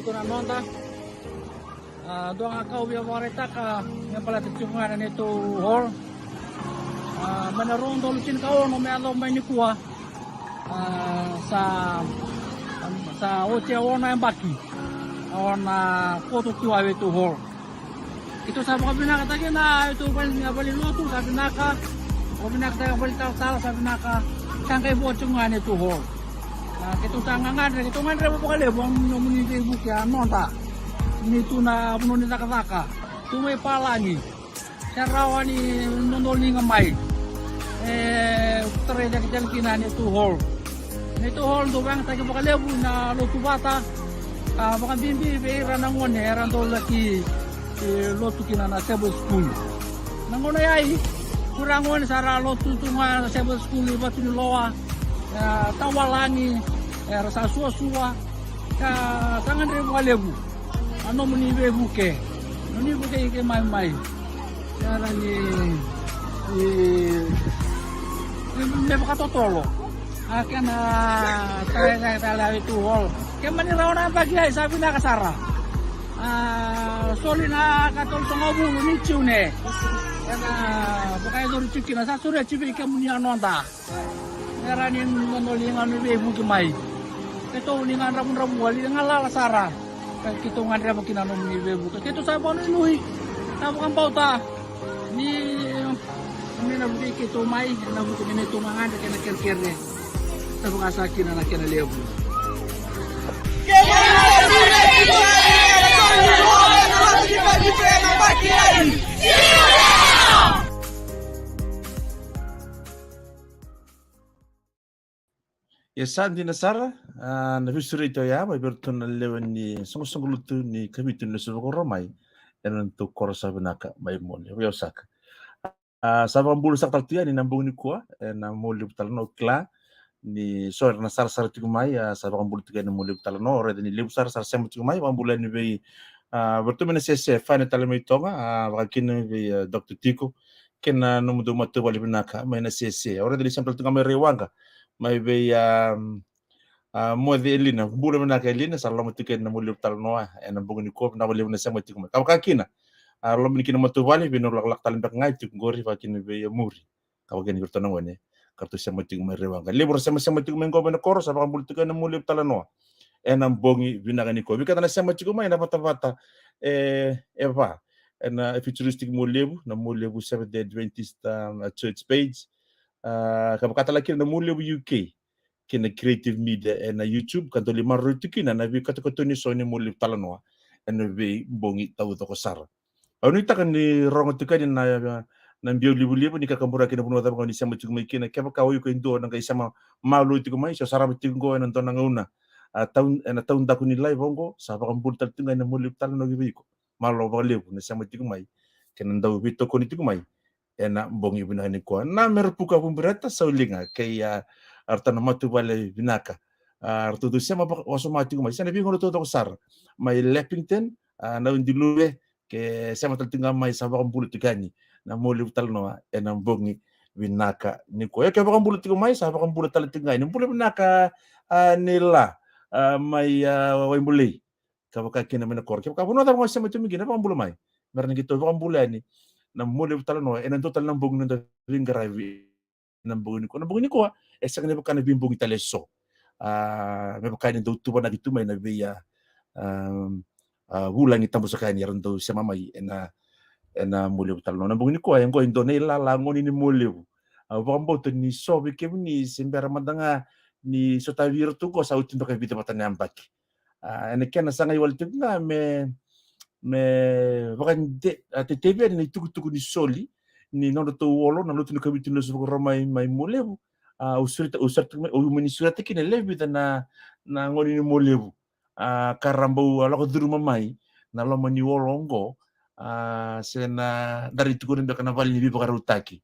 ito na nonta. Doon nga kauwi ang warita ka nga pala titsungan na nito hall. Manarong dolusin ka ono may alaw may nikuha sa oche ono yung baki. Ona koto tuwa ito hall. Ito sa mga binakatagin na ito nga baliloto sabi naka o binakatagang balitao sabi naka saan kayo po tsungan ito hall. Ito sa nga ito nga rin po kalebo ang numuniti bukya nonta. Nito na puno ni taka-taka. Tumay palangi. Sa rawan ni nonoli nga may. Tare da kitan kinan ito hall. Ito hall do bang taga bakalebu na lotu bata. Baka bimbi beira nang one eran do laki lotu kinan na sebo school. Nangono yai kurang one sara lotu tunga sebo school iba tuni loa. Tawalangi rasa suwa-suwa. Tangan re bakalebu. Ano menibe buke ke mai cara ni me bakatotolo akan tala itu hol ke maniraw na pagi ay sabi na kasara soli na katol songobu ni chune kana bakay do chukina sa sura chibi ke munya nonda cara ni nonolingan ni buke mai ito lingan ramun wali ngala sara kitungan rin mo kinanom ni Bebo. Kito sa paano inuhi. Tama kang pauta. Ni nabuti kito may. Nabuti ni tumangan. Kaya nakirkir niya. Tama ka sa akin na nakinalebo. Sandi Nasara, na visuri ito ya, may bertun na lewan ni sungguh-sungguh ni kami tun na suruh romai, dan untuk korsa benaka may mole, wiyosak. Sa mga bulu sak taltuya ni nambung ni kuwa, na mole butalano kla, ni soar na sar tigumay, sa mga bulu tiga na mole butalano, ore ni lebu sar semu tigumay, mga bulan ni bay, bertun na CSF, fine talamay tonga, wakakin ni bay Dr. Tiko, kena numudu matu bali benaka, may na CSF, ore ni sampel tunga may rewanga, may bay mo de elina bula na ka elina sa lamu tiken na mulip talnoa en bungu ni kop na bali na sama tikuma ka kakina lamu ni kina matubali bino lak talin bak ngai tik gori fa kini be muri ka gani gurto na wone kartu sama tikuma rewanga libur sama tikuma ngo bana koro sa bak bul tiken na mulip talnoa en am bongi bina ni ko bi ka na sama tikuma ina pata eva en futuristic mulebu na mulebu Seventh Day Adventist church page ka kata laki na mulebu UK kina creative media na YouTube kanto lima rutu kina na bi kata ni so ni muli talanoa na bi bongi tau to sar awni takan ni rongo tukan na biyo libu ni kakambura kina puno tabu ni sama tugmai kina kapa kawo ko indo nang sama malu tiku mai so sara tiku nan to nang una taun daku ni live bongo sa pa kambur tal tunga na muli talano bi ko malo ba lebu na sama tiku mai kina ndaw bi to ko ni tiku mai ena bongi bina ni ko na merpuka pumberata saulinga kaya artana matu bale binaka artu tu sema waso matu mai sana bingo to sar mai Leppington na undilue ke sema tinggal mai sa bakam bulu tigani na moli talno ena bongi binaka ni ko ke bakam bulu tigo mai sa bakam bulu tal tingani bulu binaka nila mai waimbuli ka baka kina mena kor ke ka puno ta mo sema tumigi na bakam bulu mai merna gitu bakam bulu ani na moli talno ena total nang bongi na ringaravi nang bongi ko esa ne bakana bimbung italeso me bakana do tuba na gitu mai na beya wulang itambo sa kanya rando sa mamay ena mulyo talno na bungni ko ayan ko indonela langon ni mulyo bambo to ni sobi ke ni simbera madanga ni sotavir tu ko sa utin to kay bita matanyambak ene ken sa ngay walti nga me bakande atete ni tuku ni soli ni nono to wolo na lutu ka bitin so romay may mulyo usirta umanisurat kina lebi na ngoni ni molebu karambo ala ko duru mamai na lo mani wolongo sena dari tukurin be kana vali bi bakarutaki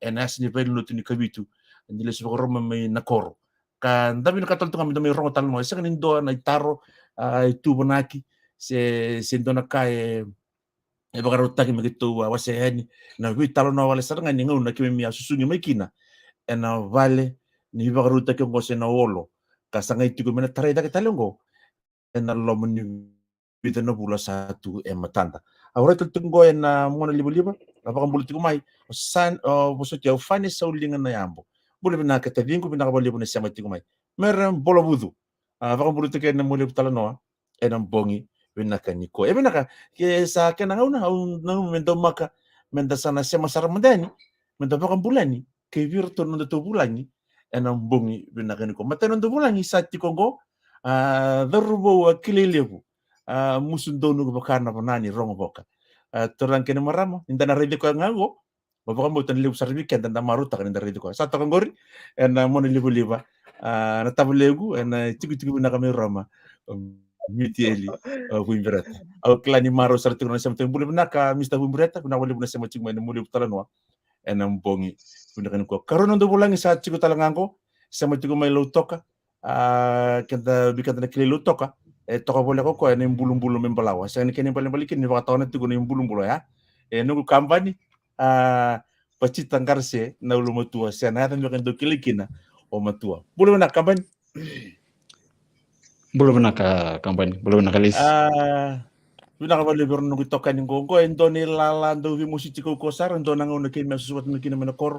enas ni pel lutu ni kabitu ni lesu ko roma mai nakoro kan dami na katol tunga mi rongo talmo sa kanin do na itaro itu bonaki se ndona kai bakarutaki magitu wasehani na wi talo na wala sa ngani ngau na kimi susungi mai kina ena vale ni bagaruta ke ngose na wolo kasanga itu mena tare da ketalongo na lomoni vita na bula satu matanda awra tultungo na mona liba apaka bulu tikumai san boso tia ufani saulinga na yambo bulu bina kata vingu bina kabali buna sama tikumai mer bolo budu apaka bulu tike na muli tala noa enam bongi bina kaniko bina ka ke sa kena ngauna au na mendo maka menda sana sema sara mendani menda apaka bulani ke virtu no to bulani enam bongi bina kaniko matano to bulani sa tikongo darubo kilelebu musun donu bakana banani rongo boka torang kene maramo inda na rede ko ngango baba mo tan lebu sarbi kenda na maruta kan inda rede ko sa to ngori en mo ne lebu liba na tabulegu en tigu na kami roma mitieli buimberata au klani maro sartu na semte bulu naka mista buimberata kuna wale buna sema cigma ne mulu talanwa en mbongi buna kan ko karono ndo bulangi sa cigu talangango sema cigu mai lo toka kenda bikata na kile lo toka toka boleh ko ni bulu-bulu membalawa sa ni kene paling balikin ni wakatona tu ni bulu-bulu ya nunggu kampani pacit tangkarse na ulu matua sa na tan kan do kilikina o matua bulu na kampani belum nak kampanye belum nak kalis bina ka bali berno nunggu toka ni gongo endo ni lala ndo vi musiki ko kosar endo nang ono kime susuat ni kine menakor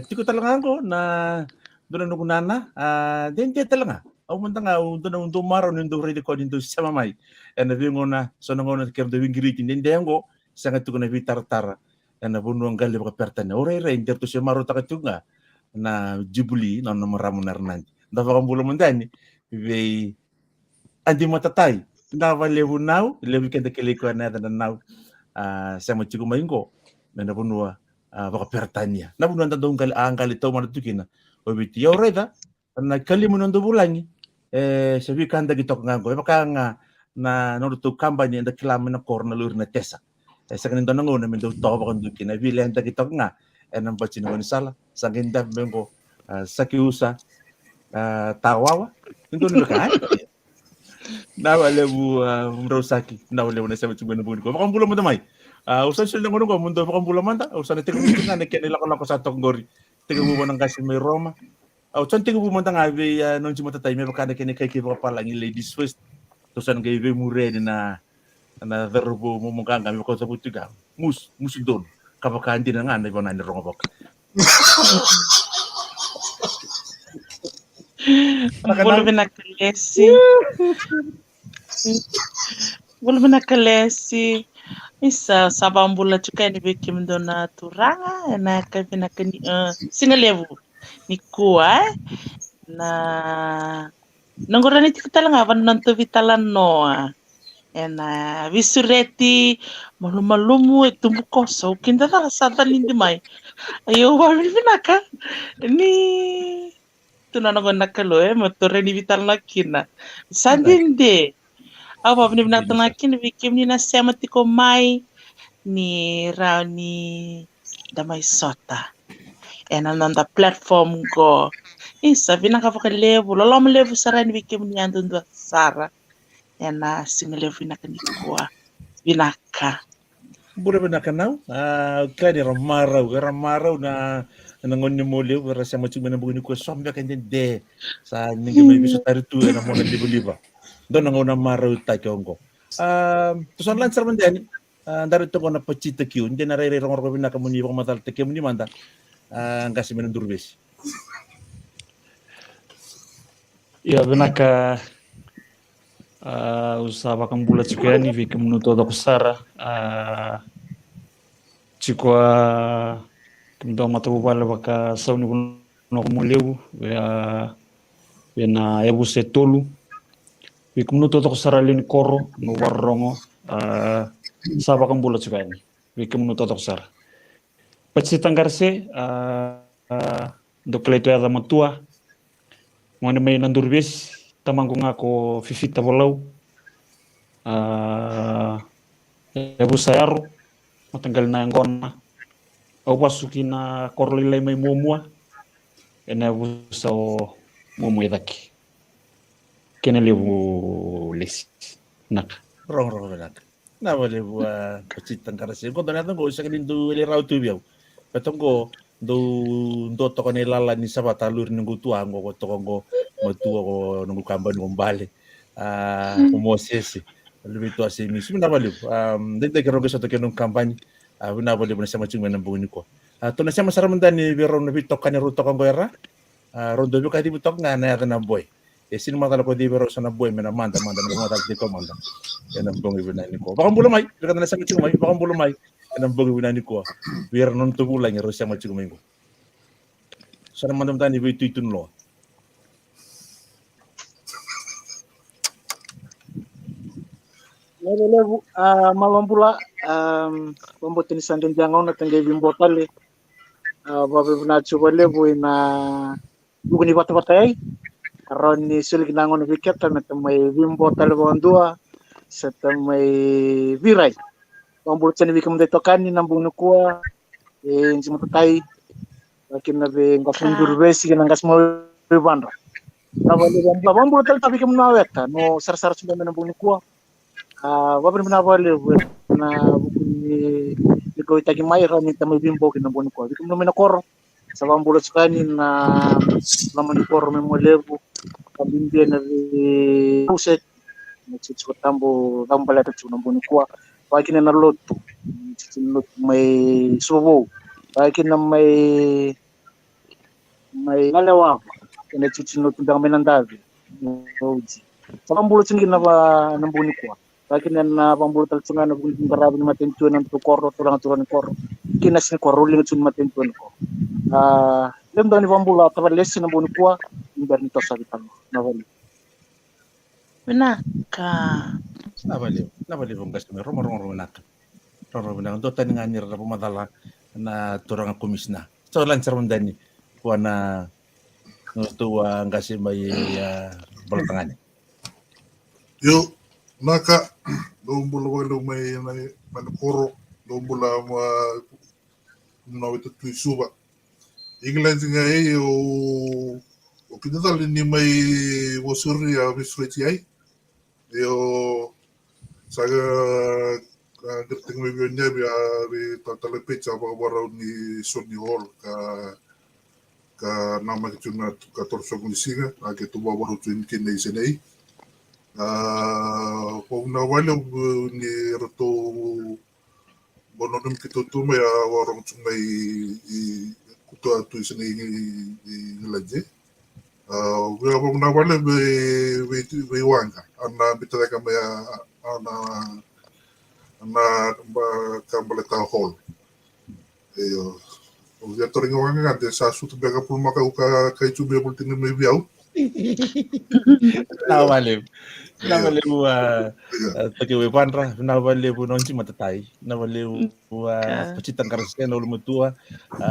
tiko talangango na do nunggu nana dente talanga au mentanga untuk maro nindo rede ko nindo sama mai ena vingona sonongona kem de wingiri nindengo sangat tukuna vitar-tara ena bunu ngali baka pertane ore intertu se maro takatunga na jibuli na nomaramu narnanti ndava kambulo mendani ve andi matatai ndava lebu nau lebu kende keliko na nau sama ciku maingo na bunu baka pertania na bunu anda dongal angali to mana tukina obiti oreda na kalimu ndo bulangi sabi kanda gitok ngango maka nga na noruto kampanye nda kilama na korna lur na tesa sa kanin donang una mendo to ba kan duki na vile nda gitok nga enam bacin ko ni sala sa ginda mengo sakiusa tawawa ndo ni ka na wale bu mrosaki na wale na sabi tsugo na bu ko makam bulo mo damay usan sul ngono ko mundo makam bulo manda usan te ko nga ne kenila ko sa tongori te ko mo nang kasi may Roma au cantik bu mantang ave non cuma tatai me bakana kene kai baka palangi ladies first tosan ga ive mure na verbo mo mukanga me ko sa putiga mus don kapaka andi na ngana ibona ni rongo bok Boleh nakalesi isa sabambula chukani bekim dona turanga na kavina kani singalevu ni kuai na nangorani tikutala ngavan nanto vitalan noa ena visureti malumu tumbu koso kinda tala satan indi mai ayo wami vinaka ni tunana gonna kalo motore ni vital nakina sandinde apa bini binak tanakin bikim ni nasemati ko mai ni rauni damai sota ena nanda platform go isa vinaka vakalevu lolom levu sarani bikim ni andundu sara ena singalevu vinaka ni kwa vinaka bura vinaka nau klani ramarau na nangonnya mole rasa macam mana begini ko sombe kan de sa ningi mai bisu taritu na mona liba don nangona marau ta kiongo tusan lancar mandani dari to kona pacita kiu ndi na rere rongor vinaka muni ko matal te kemuni manda ngasi menundur bes ya benaka usaba kan bulat sukani viki minuto da kusara chikwa kimdo matu bala baka sauni no muleu na ebu setolu viki minuto da kusara lini koro no warrongo saba kan bulat sukani viki minuto da kusara pacitanggarse do kleto ada matua mone may nandurbes tamangko nga ko fifita bolaw ebu sayaro matanggal na yang kona au pasuki na korlilay may mumua ena ebu sa mumu idaki kenelebu lesi nak rong nak na wale bua pacitanggarse ko donatan ko sa kanin do ile rautu biaw patonggo do to kanila ni sabata lur nunggu tua ngo to ngo matua ko nunggu kamban ngombale Moses lebih tua sih misi menabali dente kero ke satu kenung kampanye menabali benar sama cuma nambung ni ko to na sama sara mendani biro na bitok kanya ruto kan goera rondo bi kadi bitok nga na na boy sin mata ko di biro sana boy mena manda mata di ko manda nambung ibu nani ko bakam bulu mai kan na sama cuma mai bakam bulu mai nambung ibu nani ko biar non to bulan ya sama cuma minggu sana mandam tani bi tuitun lo Levu malam pula pembuatan sandin jangan natang gay bimbotale babe na coba levu na bukan di bata-bata karon ni sulit nangon biket na tamay bimbotale bondua sa tamay viray pembuatan ni bikam dito kan ni nambung nukua si matatay lakin na be ngasong durbesi ngas mo bandra pembuatan tapi kam naweta no sar-sar sudah nambung nukua wabri minawali na bukuni liko itagi mai rani tamay bimbo kinabon ko bikum no minakor sa bambulo skani na laman kor mo levo kabindi na uset nagsutsot tambo tambala ta tsuno bon ko pagi na loto tsinot may subo pagi na may lalawa kina tsinot dang menandavi oji sa bambulo tsingin na ba nambuni ko Lakin na pambulu talsungan na bunting karabi na matentuan ng tukoro turang koro kinas ni koro lingat sun matentuan ko lem daw ni pambulu tabar lesin na buni kuwa imbar nito sa bitang nawali Minaka. nabali bong gas kami romo nak do tani ngani ra pumadala na turang komisna so lancar mendani kuwa na tua ngasi may baltangani yo naka dombula walo may manukoro dombula na itu suba inglan singa o pinadal ni may wasuri a visreti ay yo saga gerting may biya bi tatalepe cha ba ni soni hall ka nama kituna 14 kunisiga ake tu ba baru tuin kinai senei na wala ni rato bononum kito tu may warong tumay kuto atu isini ngelaje we na wala we wanga ana bitala ka may ana kambaleta hall yo o ya toringa wanga de sa sutu bega pulma ka kai chube bultin may biau Nawale taki we panra nawale bu nonci matatai nawale pacitang karasken ulu mutua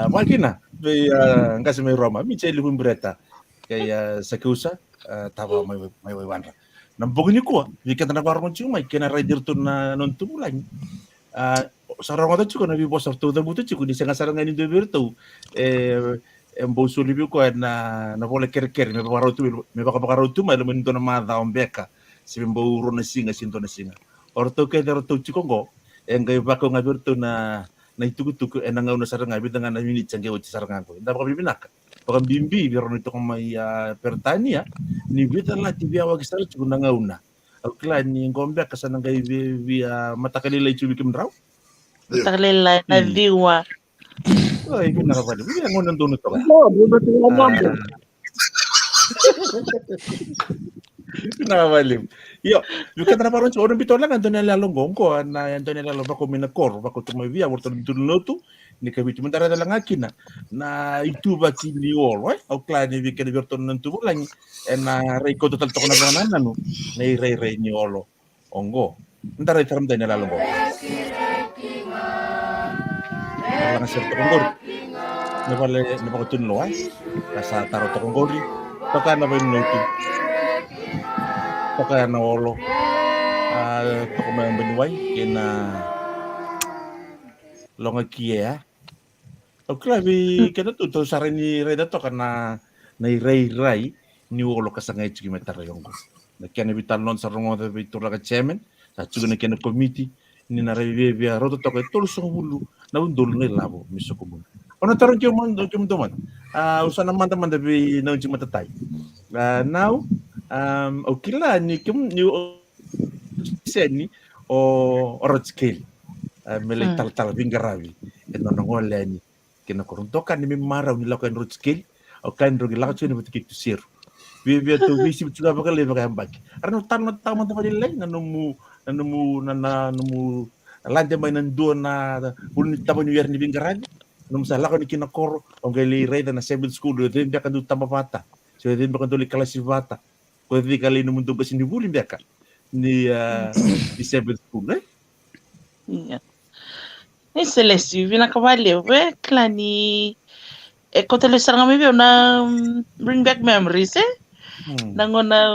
makina be ngasi me Roma mi celi humbreta kaya sakusa tava mai wanra nambogni ko vikat na warmo cuma kena rider tu na nontu mulai sarang ada cukup nabi bos tu butuh cukup di sarang ini dua bertu embosu libi ko na boleh ker-ker me bakaro tu mai lumen na mada ombeka si mbo uro na singa sinto na singa orto ke orto chikongo engai bako ngabirtu na ituku enanga una sarang ngabi dengan na minit change uci sarang ko nda baka bibinaka baka bimbi biro nito ko may pertania ni bita la tibia wa kisar chuku na ngauna akla ni ngombe kasana ngai via matakalila ichubi kimdraw Takalila na diwa. Ay, pinakapali. Hindi ang unang dunod ka ba? Pinakapali. Yo, bukan na parang orang bito lang ando nila longgong ko na ando nila lo bako minakor bako tumavia worto dulunoto ni kabit mentara lang akin na itu ba chiliol au klani vi ke verto nan tubo lang na rei ko total to na ganan no na rei ni olo ongo mentara taram dan nila longgong lang sa tongor na pala na bako tunloas sa taro to kongori toka na ba nuto toka na olo toko may benuay kena longa kia o klabi kena tu sare ni reda to kana na rai ni olo kasangay chigi metarayong na kena bitan non sa rongo de bitura ka chemen sa chugo na kena committee ni na revivia roto to ka tulso hulu na undol ni labo miso kumun ono taron kyo man do kyo man usa naman taman de na unchi matatay now O kila ni kim ni seni o orotskil. Melay tal bingarawi. Eno nangole ni kinakuruntokan ni mimaraw nila ko orotskil. O kain rogi lakot ni butik itu sir. Bibia tu visi juga bakal lebih kayak bagi. Karena tanah taman tempat lain nanu lanja mainan dua na unit taman yer ni bingarawi. Nung sa lakon ni kinakoro o gali rey na seven school din biya kan tamba bata. So din ba kan tuli klase bata. Ko di kali nung tugas ni bulin biya ka ni seven school eh. Iya. Ni Celeste vinakavaleu klani kota lesar ngami veo na bring back memories nangona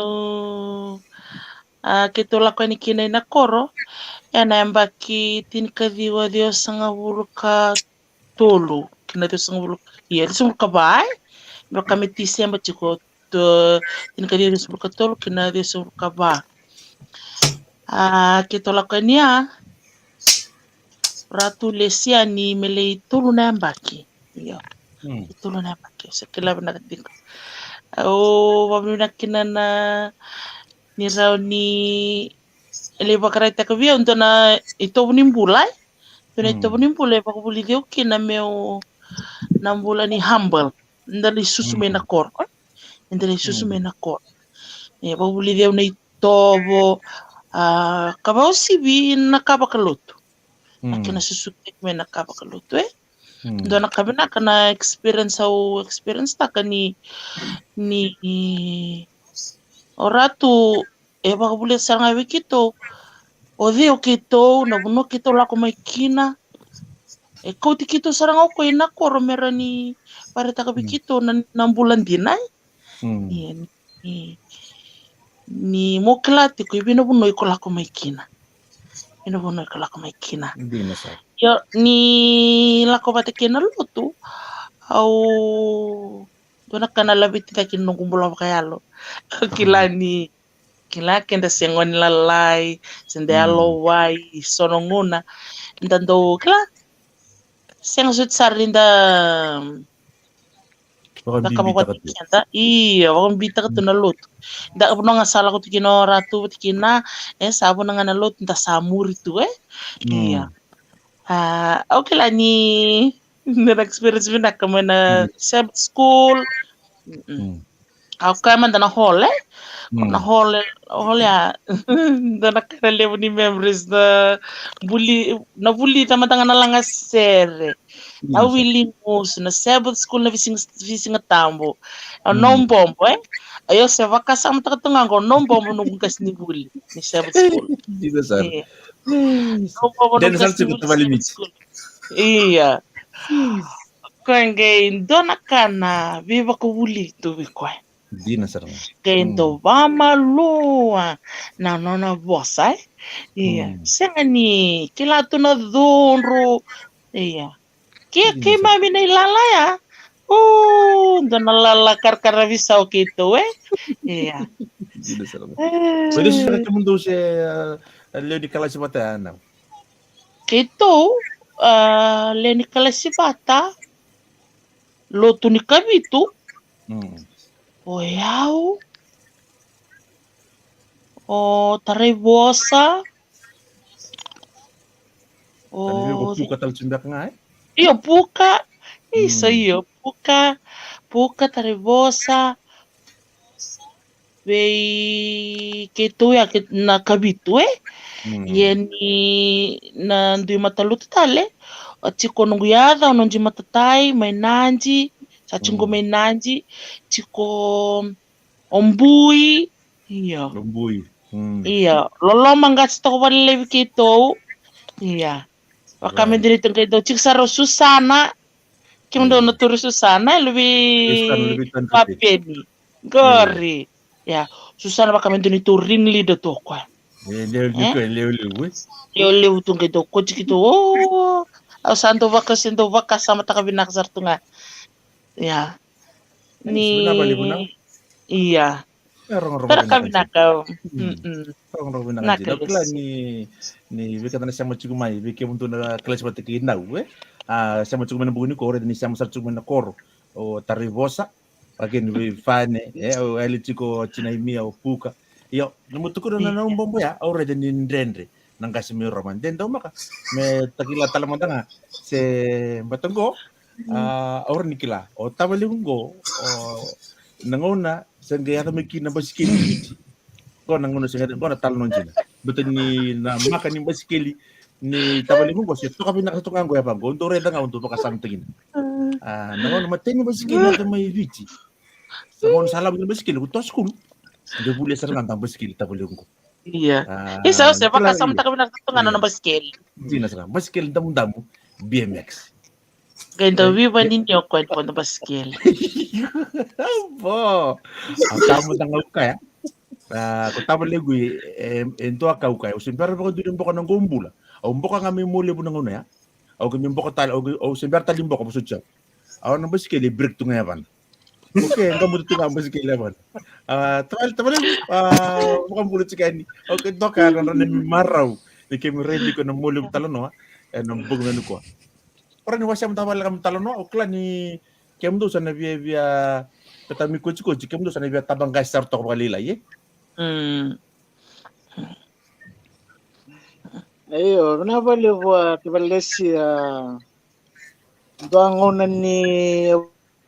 kitola ko ni kinay na koro na ambaki tinkadiwa dio sanga ka tolo kina dio sanga bulu iya dio ka bai bro kami tisemba chiko to tinkadiwa dio ka tolo kina dio ka ba kitola ko niya Ratu Lesia ni mele tulu na ambaki. Iya. Tulu na ambaki. Sekila benakating. Wabnu nakina na ni raw ni eleba karaita ka via untuk na ito bunimbulay. Tuna ito bunimbulay pakubuli dio kina meo nambula ni humble. Ndali susume na kor. Ndali susume na kor. Pakubuli dio na itobo kabao sibi nakabakaluto. Akina susukik me nakabakaluto do nakabina kana experience taka ni oratu bakabuli sanga wikito odeo kito na buno kito lako maikina kau tikito sarang ako ina koro merani para taka wikito na bulan dinay ni moklati ko ibino buno iko lako maikina ino ko lako maikina yo ni lako batekina lutu au dona kana labit kita kin nungkumbula kayalo kila kenda sengon lalai sende alo wai sononguna ndando kila seng sut sarinda iya wakon bita ka na lutu da puno nga sala ko tikino ratu tikina sabo nga na lutu nta samuri tu iya okay lah ni experience bina kama na sub school ako kaya man na hall na hall ya na karalevo ni memories na bully tamatanga na lang sere na willing moves na Sabbath school na vising tambo non bombo ayo se vakasam takatunga ko non bombo nung kas ni bully ni Sabbath school dito sir dan sal sigut malimit iya kenge dona kana viva ko bully to bikwa dina sir kendo vama lua na nona bosa iya senga ni kila tu na donro iya Kaya mami na ilala ya. Doon nalala karkara bisa o kito Iya. Pwede siya kamundo siya Leoni Kalasibata na. Kito, Leoni Kalasibata, loto ni Kabito. Oyaw. O Taribosa. O puka talsundak nga Iyo, puka. Isa iyo, puka. Puka, taribosa. Wey, kito ya na kabito Yan na ndui mataluto tale. At chiko nungu yada, nunji matatay, may nanji. Sa chingo may nanji. Chiko ombui. Iyo. Ombui. Iya. Lolo manggas to ko levi kito. Iya. Kami dito kayo Chiksaro Susana. Kim do naturo Susana lebih papeni. Gori. Ya, Susana baka kami dito ring leader to ko. Leo tung kayo ko chikito. Au santo vakas sama takabinak sarto nga. Ya. Ni iya. Pero kami nakaw. Nakala ni vika na siya machigumay vika munto na klase pati kinaw siya machigumay na buguni koro ni siya masarchugumay na koro o taribosa Akin fane o ali chiko china mia o puka. Yo, namutuko na bombo ya, ora de nindendre nang Casimiro man. Den daw maka me takila talamantanga se batongo ora nikila. O tabalinggo o nangona sengaya kami kina basikeli. Ko nangona sengaya ko na talnon sila. Betul ni na maka ni basikeli ni tabalinggo siya to kami nakatukan ko ya bang. Gondo reda nga untuk pakasam tingin. Nangona mateni basikeli na may vici. Samon salam ni basikeli ko to school. Dia boleh serang tentang basikeli tabalinggo. Iya. Isa sa baka sa mata kami nagtutungan ng baskeli. Hindi na serang. Basikeli damu-damu BMX. Ganda wiwa ninyo kwento ng baskeli. Po. Ang tamo tanga kaya. Kung tama lego ento akau kaya. Usimper pa ko din po ng gumbula. O mboka nga may muli po ng una ya. O kami mboka tal o simper talim mboka po siya. Aw na basikeli break to ngayon. Okay, ang gamot ito nga ang basikeli naman. Tamal mukhang bulot si Kenny. Okay, ito ka na maraw. Di kami ready ko ng muli po talon no. Nang bug na ko. Orang ni wasam tawal kam talon no. Okla ni kem do sa via kata mi coach kem do sa via tabang guys start ko kalila ye. Ayo, kenapa buat Malaysia bangunan ni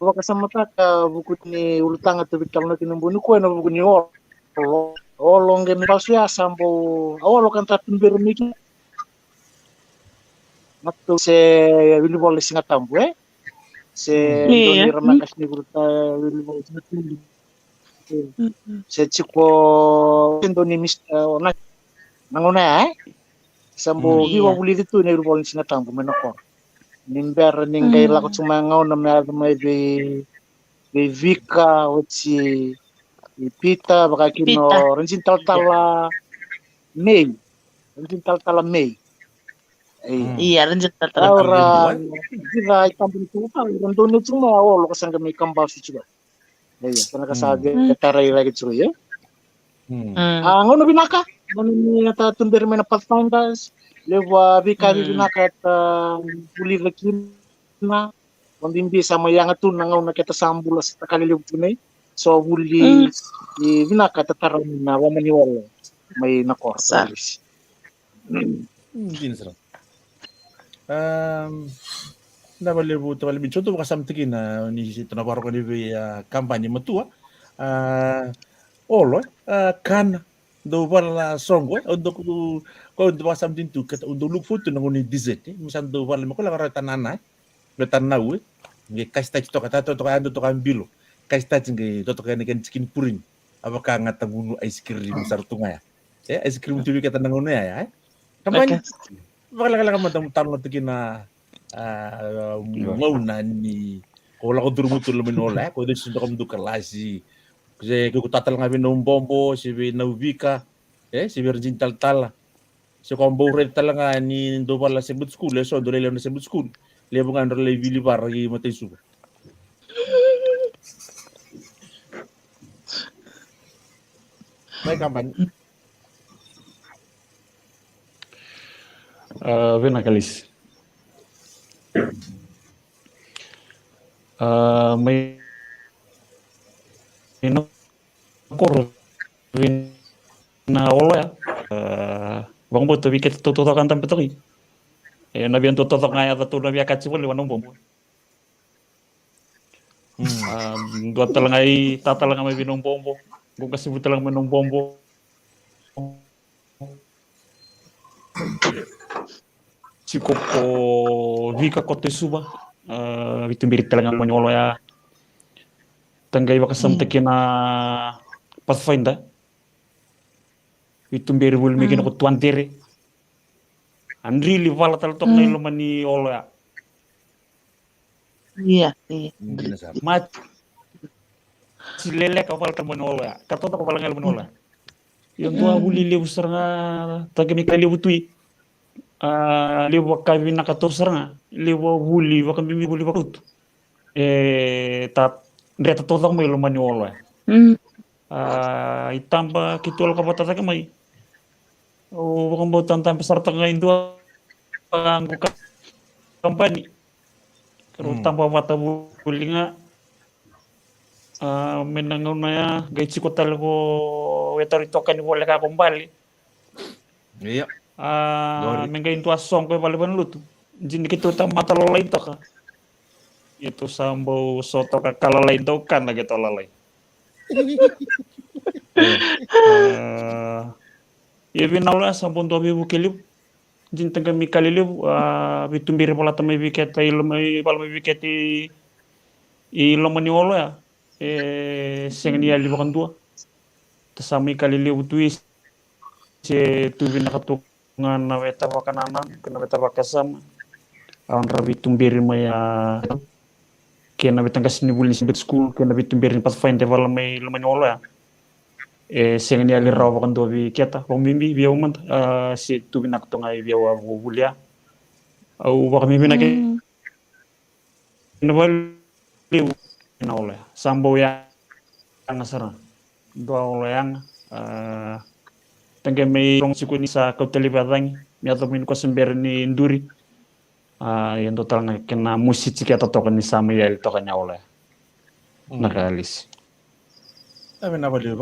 kasama taka buku ni ulutang atau bital na tinumbuno ko na buku ni olong gen pasya sampo awalo kan tatun bermiki nakto se wili bolle singa tambu se doni ramakas ni gruta wili bolle singa tambu se chiko doni mis na nangona sambo hiwa wili itu ni wili bolle singa tambu menako nimber ningai lako cuma ngau na may be vika uci pita baka kino renjin tala mei Iya renjin tala ora kita kampung itu rendone cuma lo kasang kami kambal sih juga iya karena kasabe tarai lagi cuy ya ngono binaka ngono ni ata tumber mena pathfinders lewa bika binaka ta puli lekina ondimbi sama yang atu nangau na kita sambulas takali lebune so buli binaka ta tarana wa maniwala may nakor salis Hindi na sarap. Nabalibu contoh kasam tingin na ni tinaparo ko ni kampanye matua. Olo kan do wala songgo untuk ko do kasam din tu kata untuk look foto nang ni dessert misan do wala mo ko la rata nanay betan nawe ngi kasta to kata to ando to kan bilo kasta ngi to kan kan chicken purin apakah ngatangunu ice cream sartunga ya ice cream tu kata nang ya kampanye bakal kamu tamu tingin na mau nani kalau aku dulu mutul menola ko din sundo kam do kalasi kasi ko tatal nga binom bombo si Nauvika si Virgin Taltala si combo red talaga ni do pala sa boot school so do na sa boot school lebo nga ndole vili para gi matay suba may kampanye Vinakalis. May koro na olo ya. Bang buat bikin tutukan tempat itu. Nabi yang tutukan ayat tu nabi akan cipul lewat nombor. Dua telangai tatalang kami minum bombo. Bukan sebut telang minum bombo. Cukup vika kote suba itu birit telangan monyolo ya tanggai bakasam tekina pathfinder itu beri bul mikin ko tuantere andri li vala tal tok na ilomani olo ya iya mat silele ka vala tal monyolo ya kato ko vala ngal monyolo yung tua buli le usarnga tagami kali butui liwa kami nakator saranga liwa buli wa kami buli bakut tat reta totak may lumani olo itamba kitol ka patata kamay o bakang bautan tayo pasarta nga indo ang kampani pero tamba mata buli nga menanguna gay chikotal ko wetoritokan ni wala ka kumbali. Iya. Gori. Mengay itu asong ko baliban luto. Jin kita mata lalay to ka. Itu sambo soto ka kalalay daw kan lagi to lalay. Ya binawla sampun to bibu kelip. Jin tengah mi kalilip bitumbir pola tamay biketa ilmay palmay biketi ilomani olo ya. Sengen ya libakan tua. Tasami kalilip tuis si tuwi nakatungan na weta wakananan kena weta wakasam awan rabi tumbirin maya kena weta kasini bulin simbet school kena weta tumbirin pathfinder wala may lamani olo ya sengen ya li rawa wakan dobi kieta wang mimbi biya umant si tuwi nakatunga biya wa bulia au waka mimbi na kena wali na olo ya sambo ya ngasara doa olo yang tangga may rong siku ni sa kautalibadang miyato min ko sember ni nduri yang total nga kena musik kita tokan ni sama ya itu kan oleh nakalis Nakabali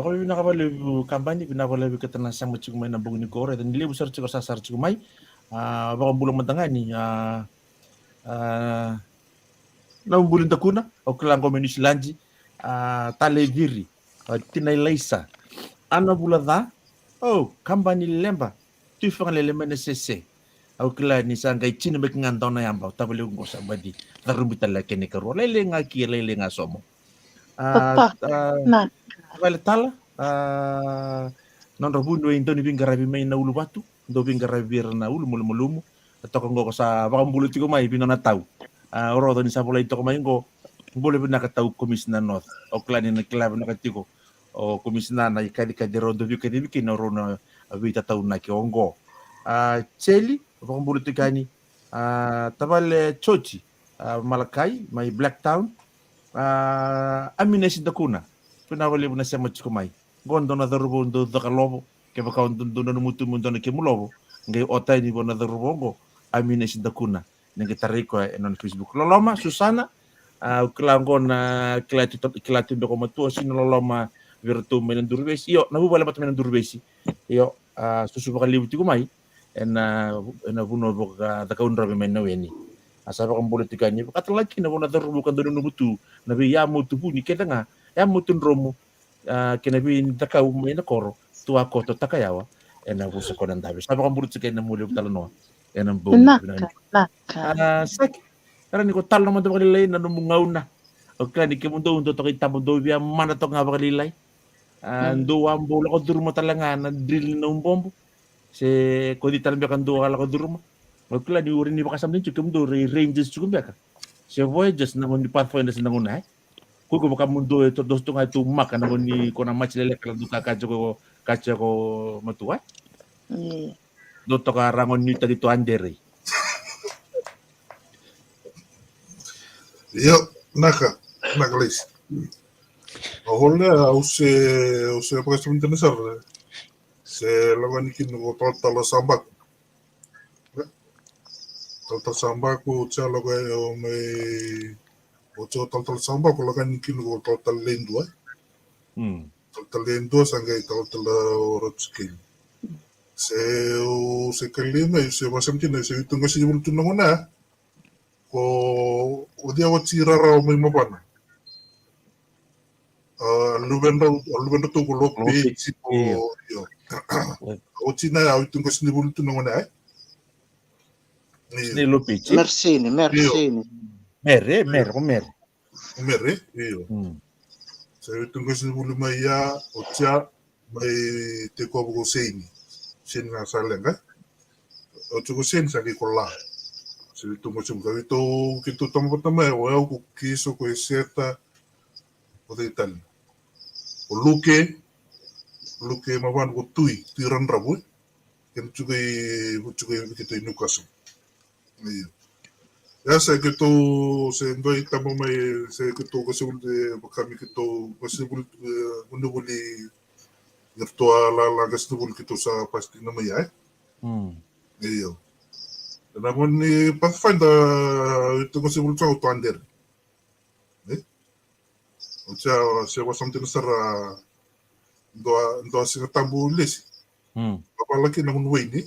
kampanye binabali ketenan sang macam may nabung ni Kore dan dili besar cukup sasar cukup may baka bulan matanga ni nabumbulin takuna o kelang komunis lanji taleviri tinay laisa ana bulada kampanye lemba tu fang lele menese au kila ni sangai chini mek ngantona yamba tabale ngo sabadi tarumbita la kene karo lele ngaki lele ngasomo Nah, vale tala non rabundo intoni bingarabi mai na ulu batu do bingarabi na ulu mulumu atau ngo sa bakambulu tiko mai binona tau oro do ni sabola ito mai ngo boleh benak tau komisioner north au kila ni klab na katiko o komisioner na ikadi kadero do bikadi bikin oro na abita tau na kiongo cheli bakambulu tikani tabale chochi Malakai mai Black Town aminesi dakuna pinawali na siya machkumay gondo na darubo do dakalobo ke baka do na mutu mundo na kemulobo ngay otay ni bona darubo go aminesi dakuna nang gitariko non Facebook loloma Susana klangon na kilati do ko matu sino loloma virtu menen durbesi yo nabu bala pat menen durbesi yo susu baka libuti ko mai ena buno boka da kaun rabe men weni asaba kan politika ni kata lagi na bona darubo kan do no mutu nabi ya mutu buni kedanga ya mutu romo kena bi takau mai na koro tua koto takayawa ena busa ko nan dabi saba kan politika na muli talano ena bo sak karena ni ko talo man to kalilay na numungaw na o kani kemundo undo to kita mundo biya mana to nga bakalilay ando ambo la ko durmo talanga na drill na bombo se ko di talbe kan do ala ko durmo o kani urin ni bakasam din chukum do ranges chukum biya ka se voyages na mon di pathfinder sa nanguna ko baka mundo ito dos to nga ito maka na ni ko na match lele kala do kacha ko matuwa do to ka rangon ni tadi to andere Yo, nakalis. Aholle use pakai internasional. Se lawan ikin ko total sambak. Total sambak ko cha lagay may total sambak ko lagan ikin ko total lendua. Total lendua sangai total rotskin. Se kalima se masam tina se tunga se jebul tunang na. Ko dia wachira raw may mabana lubenda to ko lopi ko yo ochina ya utun ko snibul tu ngona ni lopi Merci. mere yo sa utun ko snibul maya ocha may te ko go seini sin na salenga ocho ko sen sa ko la se tungo chum ka kito tomo tama o ko kiso ko seta o de tal o luke mawan ko tuiran rabu ken chugai kito inukaso ni ya se kito se ndoi tamo mai se kito ko se de bakami kito ko se buli virtual la gasto kito sa pasti na mai ai iyo namun ni pathfinder itu masih belum tahu tuander, Siya something sara do singa tambu lesi. Apalagi nang unway ni.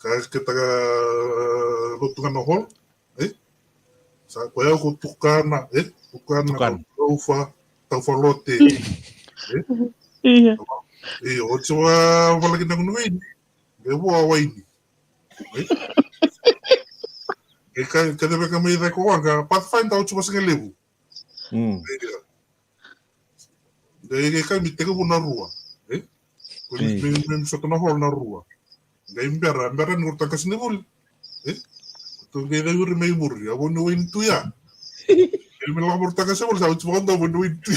Kaya kita lutungan na hol. Sa kaya ko tukana tukana taufa lote. Iya. O siya apalagi nang unway ni. Gebo away ni. Kada ba kami da ko wanga pathfinder o siya singa lebu. Dai kami tega bu na rua. Kung sa na hol na rua. Dai mbera ngurta kasni bul. To geda yuri may muri, abo no into ya. El me la morta kasi bul sa utsundo abo no into.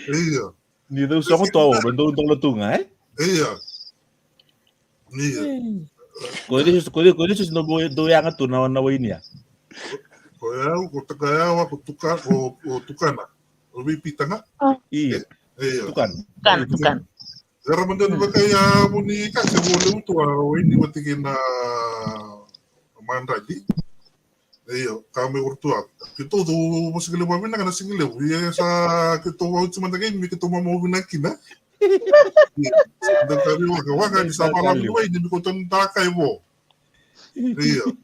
Iya. Ni daw sa ko to, bendo tong lutunga Iya. Iya. Ko ito no boy do yang atu na ini ya. Ko takaya ko tukana. Obi pitanga. Iya. Iya. Tukan. Zara mandan ba kaya muni kasi boleh utua ini matikin na mandali. Iyo, kami urtua. Kito tu masih kelebu na kana singile. Iya sa kito wa cuma tagay mi kito mau binakina. Dan kami waka di sa malam dua ini ko tan takay mo. Iyo.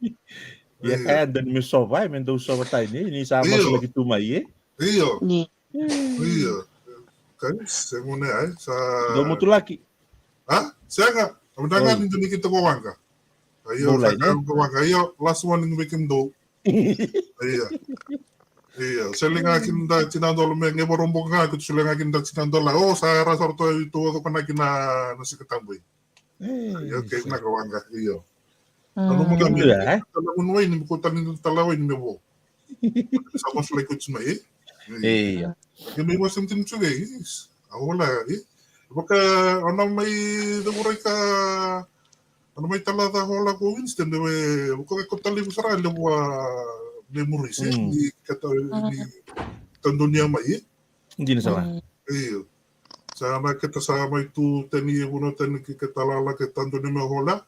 Ya kaya dan mi sova, men do sova tayo ni sama lagi tumai Iyo. Iyo. Kan semua ay sa do mo tulaki. Ha? Saya nga. Amandangan hindi kita ko wangka. Ayo, sa ko wangka. Ayo, last one ng weekend do. Iya. Sila nga kinda sinandol me ngeborombo nga kut sila nga kinda sinandol. Oh, sa rasar to itu ko kana kina nasi ketamboy. Ayo, kay na ko wangka. Iyo. Ano mo kami? Talagun way ni ko tanin talaway ni mo. Sa mas like kut sumay. Iya. May wasam tin juga is. Wala Baka ano may damuray ka ano may talata hola ko Winston de baka ko tali mo sara le memories di kata ni tandunya mai. Hindi na salah. Iyo. Sana kita sama itu tani buno tani kita lala kita tandunya me hola.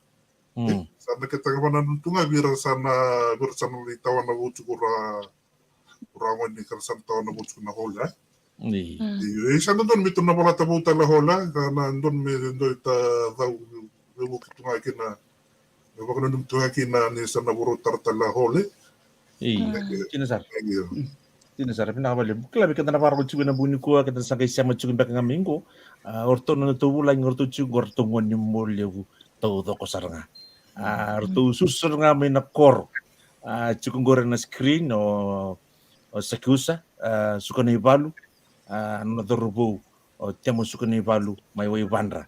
Sana kita kapanan tunga sana litawan na butsukura Ramon ni Karsan taon na butsuk na hola. Iya, sana doon mito na pala tabuta la hola, kana doon may doon ita daw bukit tungakin na baka nung tungakin ni sana buro tarta la hola. Iya, kinasar. Kinasar pinakabali. Klabi kita na parang tsugo na buni ko kita sa kaysa matsugo baka nga minggo. Orto na tubulan orto tsugo orto ngon yung molyo todo ko saranga. Orto susur nga may na kor. Tsugo gore na screen o sakusa suka na ibalu na dorobo o temo suka na ibalu may way vandra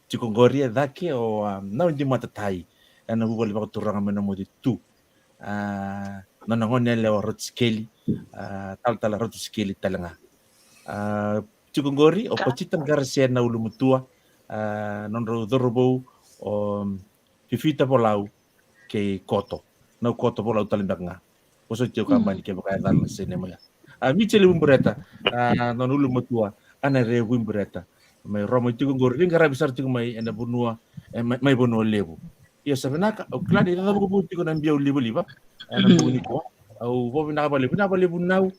cikongori dake o na hindi matatai na bubali ba turang amena mo ditu na nangonele o rotskeli tal rotskeli talanga cikongori o pacitan garcia na ulumutua non dorobo o fifita polau ke koto na koto polau talimbanga Poso tio kambani ke baka dal cinema ya. Michele wimbreta non ulu motua ana re wimbreta. Mai romo tio ngor ring gara besar tio mai ena bunua mai bono lebu. Ya sabenaka o kladi da buku buti ko nambiau lebu liba. Ana buni ko au bo bina ba lebu nau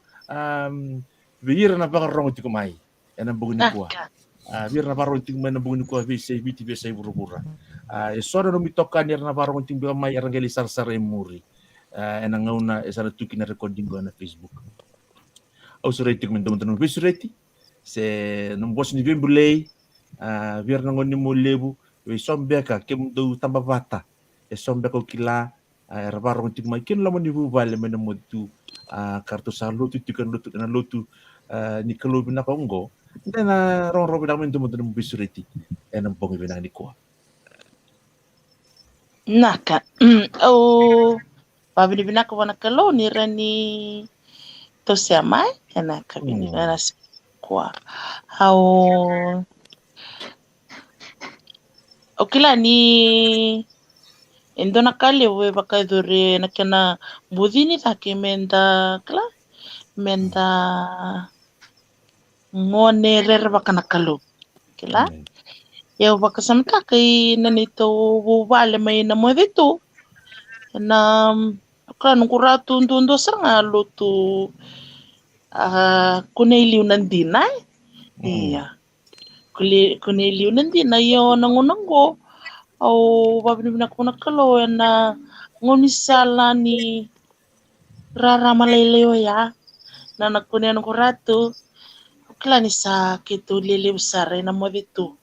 vira na baka romo tio mai. Ena buni ko. Vira na baro tio mai na buni ko visi buru-bura. E sora no mitoka ni na baro tio mai arangeli sar-sare muri. Enangauna esala tuki na recording ko na Facebook. Au sureti ko teman-teman sureti se non bos ni bembulei vir na ngoni mo lebu we sombeka kem do tambavata e sombeka kila rabaro tik mai ken lamoni bu vale mena modu kartu salutu tikan lutu na lutu ni kalo bina kongo na ron bina teman-teman sureti enam pongi bina ni ko. Naka. Pabili binaka wana kalo ni rani to siamai ena kabini wana kwa hao okila ni endona kale we baka dure na kena budini take menda kala menda ngone rer baka nakalo kila ya baka samka kai nanito bubale may na mo dito na Kan ko ratu untundo sanga lo tu kuneliu nandina. Iya. Kuneliu nandina yo nangunanggo. Au babini ko nakalo na ngonisala ni rara malayleo ya. Na nakunen ko ratu. Klani sa kitu liliw sare na mo dito.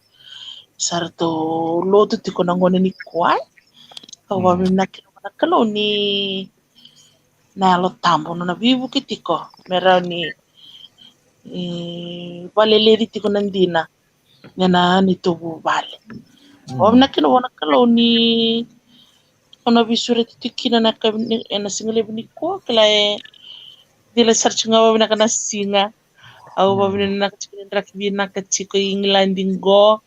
Sarto loto ti ko nangone ni kwai. Au babini nakalo ni nalo tambo no na vivu kitiko mera ni valele tiko nandina ngana ni tubu vale na kino wana kalau ni ona visure tikina na ka na single ni ko kala dila search ngawa na kana singa au babina na kachindra kibina kachiko inglandingo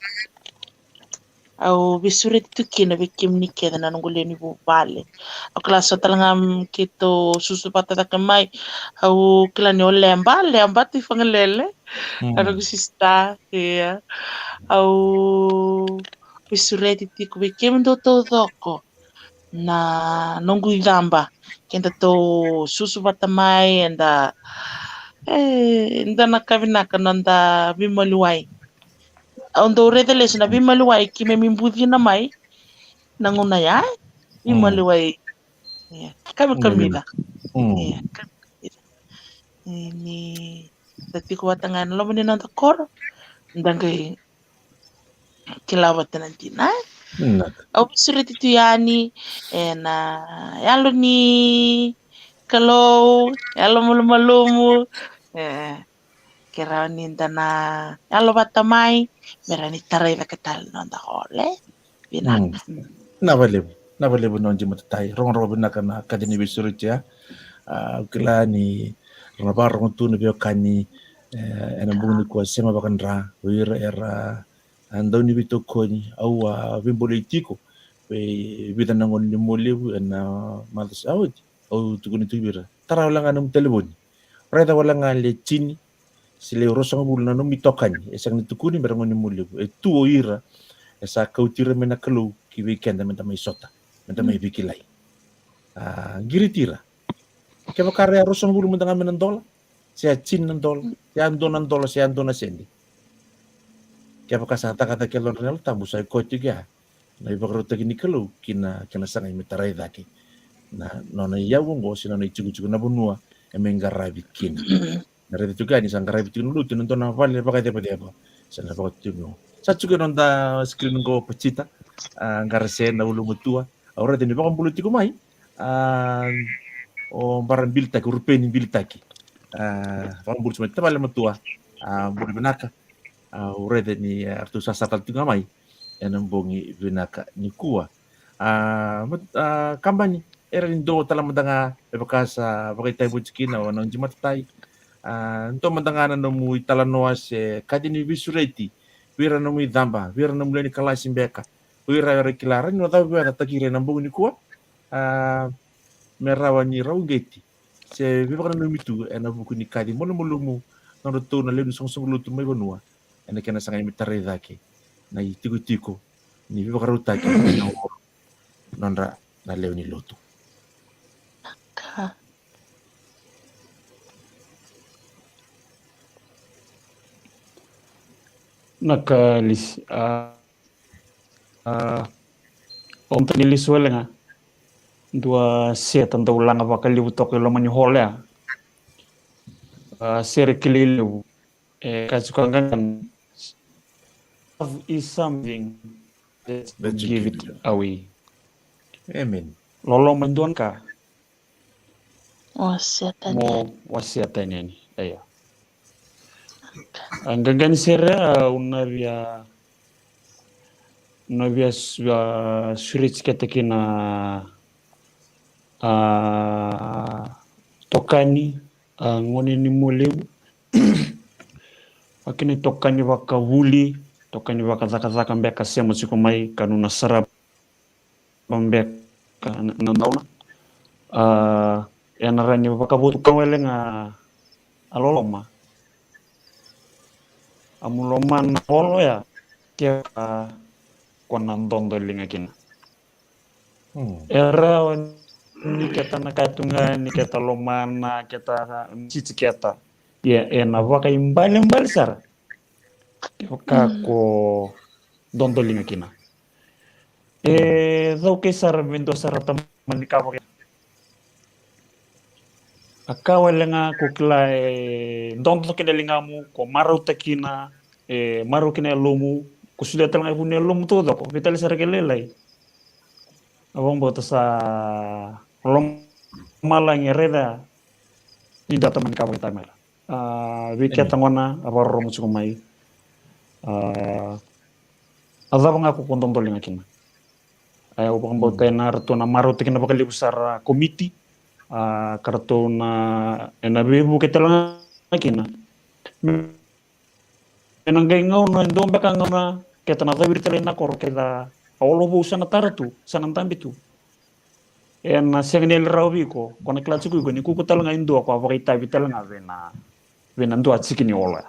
au visure tikina bikim ni keda na ngule ni bu vale au kala so talangam kito susu patata kamai au kila ni lemba ti fangalele ano sista ya au visureti tiku bikim do ko na nongu idamba kenda to susu patamai enda nakavinaka nanda bimaluai Ondo redeles na bimaluai kime mimbudhi na mai nanguna ya bimaluai kami kamida ini dati ko watangan lo mani nang takor ndangay kilawat na nantina au sulit itu yani na yalo ni kalau yalo malumu kira ni na yalo batamay merani taray na katal nang takole binak Navalevu non jimatai rong na kana kadini bisurutia kilani rong tu ni kani enambung ni kwa sema bakandra wira era andoni bito koni au vimbolitiko we vida nangon ni molevu na malas awit au tukuni tubira tara wala nga ng telefon reda wala nga lechini sile rosang bulna no mitokani esang nitukuni berangon ni molevu tu oira esa kautira mena kalu ki weekend menta may sota menta may bikilay giritira kaya karya rosang bulu menta nga ng dola siya chin ng dola siya ando ng dola siya ando na sendi kaya kata kelon renal tambu sa koti kaya na ibakarota kini kalu kina sangay mitaray daki na nona yawong go sina na ichugu na bunua emengarabi kina narito juga ni sangarabi kina lutu nito na vale bakay depa sana bakay tuno sa juga nonda screen go pacita ngarase na ulo mutua ora de ni bakang buluti ko mai o barang bilta ko rupeni bilta ki bakang buluti mai tabale mutua bulu benaka ora de ni artu sasatal tunga mai enambongi binaka ni kuwa kambani era lindo tala madanga bebakasa bakay tayo butskina o nang jimatay nto madanga na mu italanoa se kadini visureti wira na mu idamba wira na muleni kalasin beka wira rekilara no tahu wira takire nambongi ni kuwa merawa ni raugeti se bebakana no mitu ena buku ni kadi mono mulumu nang to na lenu song lutu mai banua ena kena sangai mitare dake na tiko ni bibakaruta ki nonra na leo ni loto nakalis om tanilis wala nga dua setan tau lang apa kali butok lo mani hola seri kililu kasukan kan is something that give it away. Amen. Lolo menduan ka wasiatan wasiatan ini ayo ang gagan sera una via surits ketekina tokani ngoni ni muliu akini tokani waka wuli tokani waka zaka mbeka sema siku mai kanuna sarap mbeka nandauna yanarani waka butu kawele nga aloloma amuloma na holo ya kia kwa nandondo linga kina era ni keta nakatunga ni keta lomana keta cici keta ya ena vaka imbali sar kako dondolinga kina dau ke sar vendo sar taman ni kawa akawa lenga ko kila dondo ke lingamu ko maru takina maru kina lomu ko sudah talanga punya lomu to ko vitali sar ke lelai abang bota sa lom malang reda tidak teman kamu tamela wiki tangona abang romu sukumai azabang aku kontong tolinga kina ayo bang bota na ratuna maru takina bakal besar komiti kartona enabibu ketelang kina enangay ngau no ndombe ka ngana ketana tabir telena kor keda awlo bu sana taratu sana tambitu en segnel rawi ko kona klatu ko ni ku talanga indo ko apa kita bitalanga vena ndo atsikini ola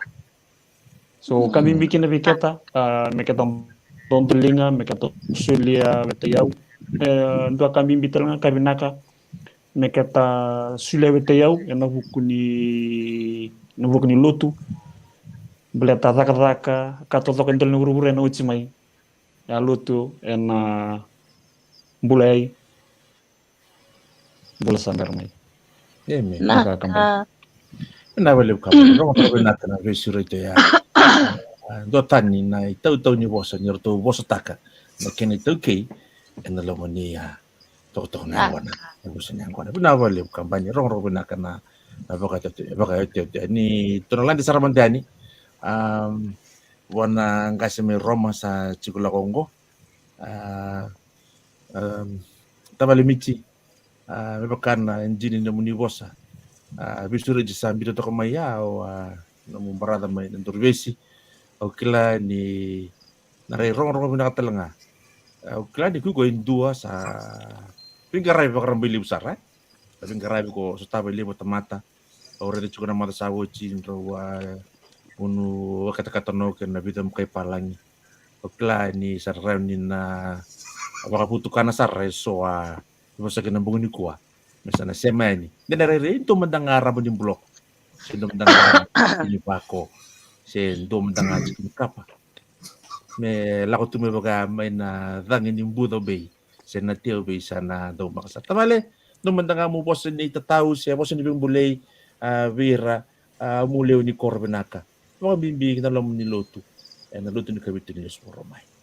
so kami bikin biketa meketa tontelinga meketa sulia betayau ndo kami bitalanga kabinaka meketa sulia betayau ena bukuni lotu beleta zaka katoto kentel ngurubure na uchimai ya lutu ena bulai bula sambar mai Eme. Nah, Na wale ka. Ro ro na kana ve sura ito ya. Do tani na tau ni bosa ni to bosa taka. Na kene to ke en lo mani ya. To na wana. Bosa nyang wana. Na wale ka bani ro na kana na baka ni to landi saramandani. Wana ngaseme Roma sa Chikula Kongo. Tabali miti. Mebakan injini na muni bosa. Bisura di sambil to kamaya o na mumbarada mai na turvesi. O kila ni narai rong pinakatalanga. O kila ni kuko indua sa pinggarai bakaram bili besar pinggarai ko sa tabali mo tamata. O rede chuko na mata sa wochi ro unu kata-kata no na bita mo kay palangi. O kila ni sa ni na bakaputukan na sa reso Masa kena bunyi kuah, misalnya semani. Dan dari itu mendengar apa di blog, sendo mendengar di bako, sendo mendengar di apa. Me laku tu me baga main dangin yung buto bay, senatio bay sana daw makasat. Tamale, nung mendengar mo boss ni tatao siya, boss ni bing bulay, vira, mulew ni Corbenaka. Mga bimbi kita lang ni Lotu, naluto ni Kabitin ni Sporomay.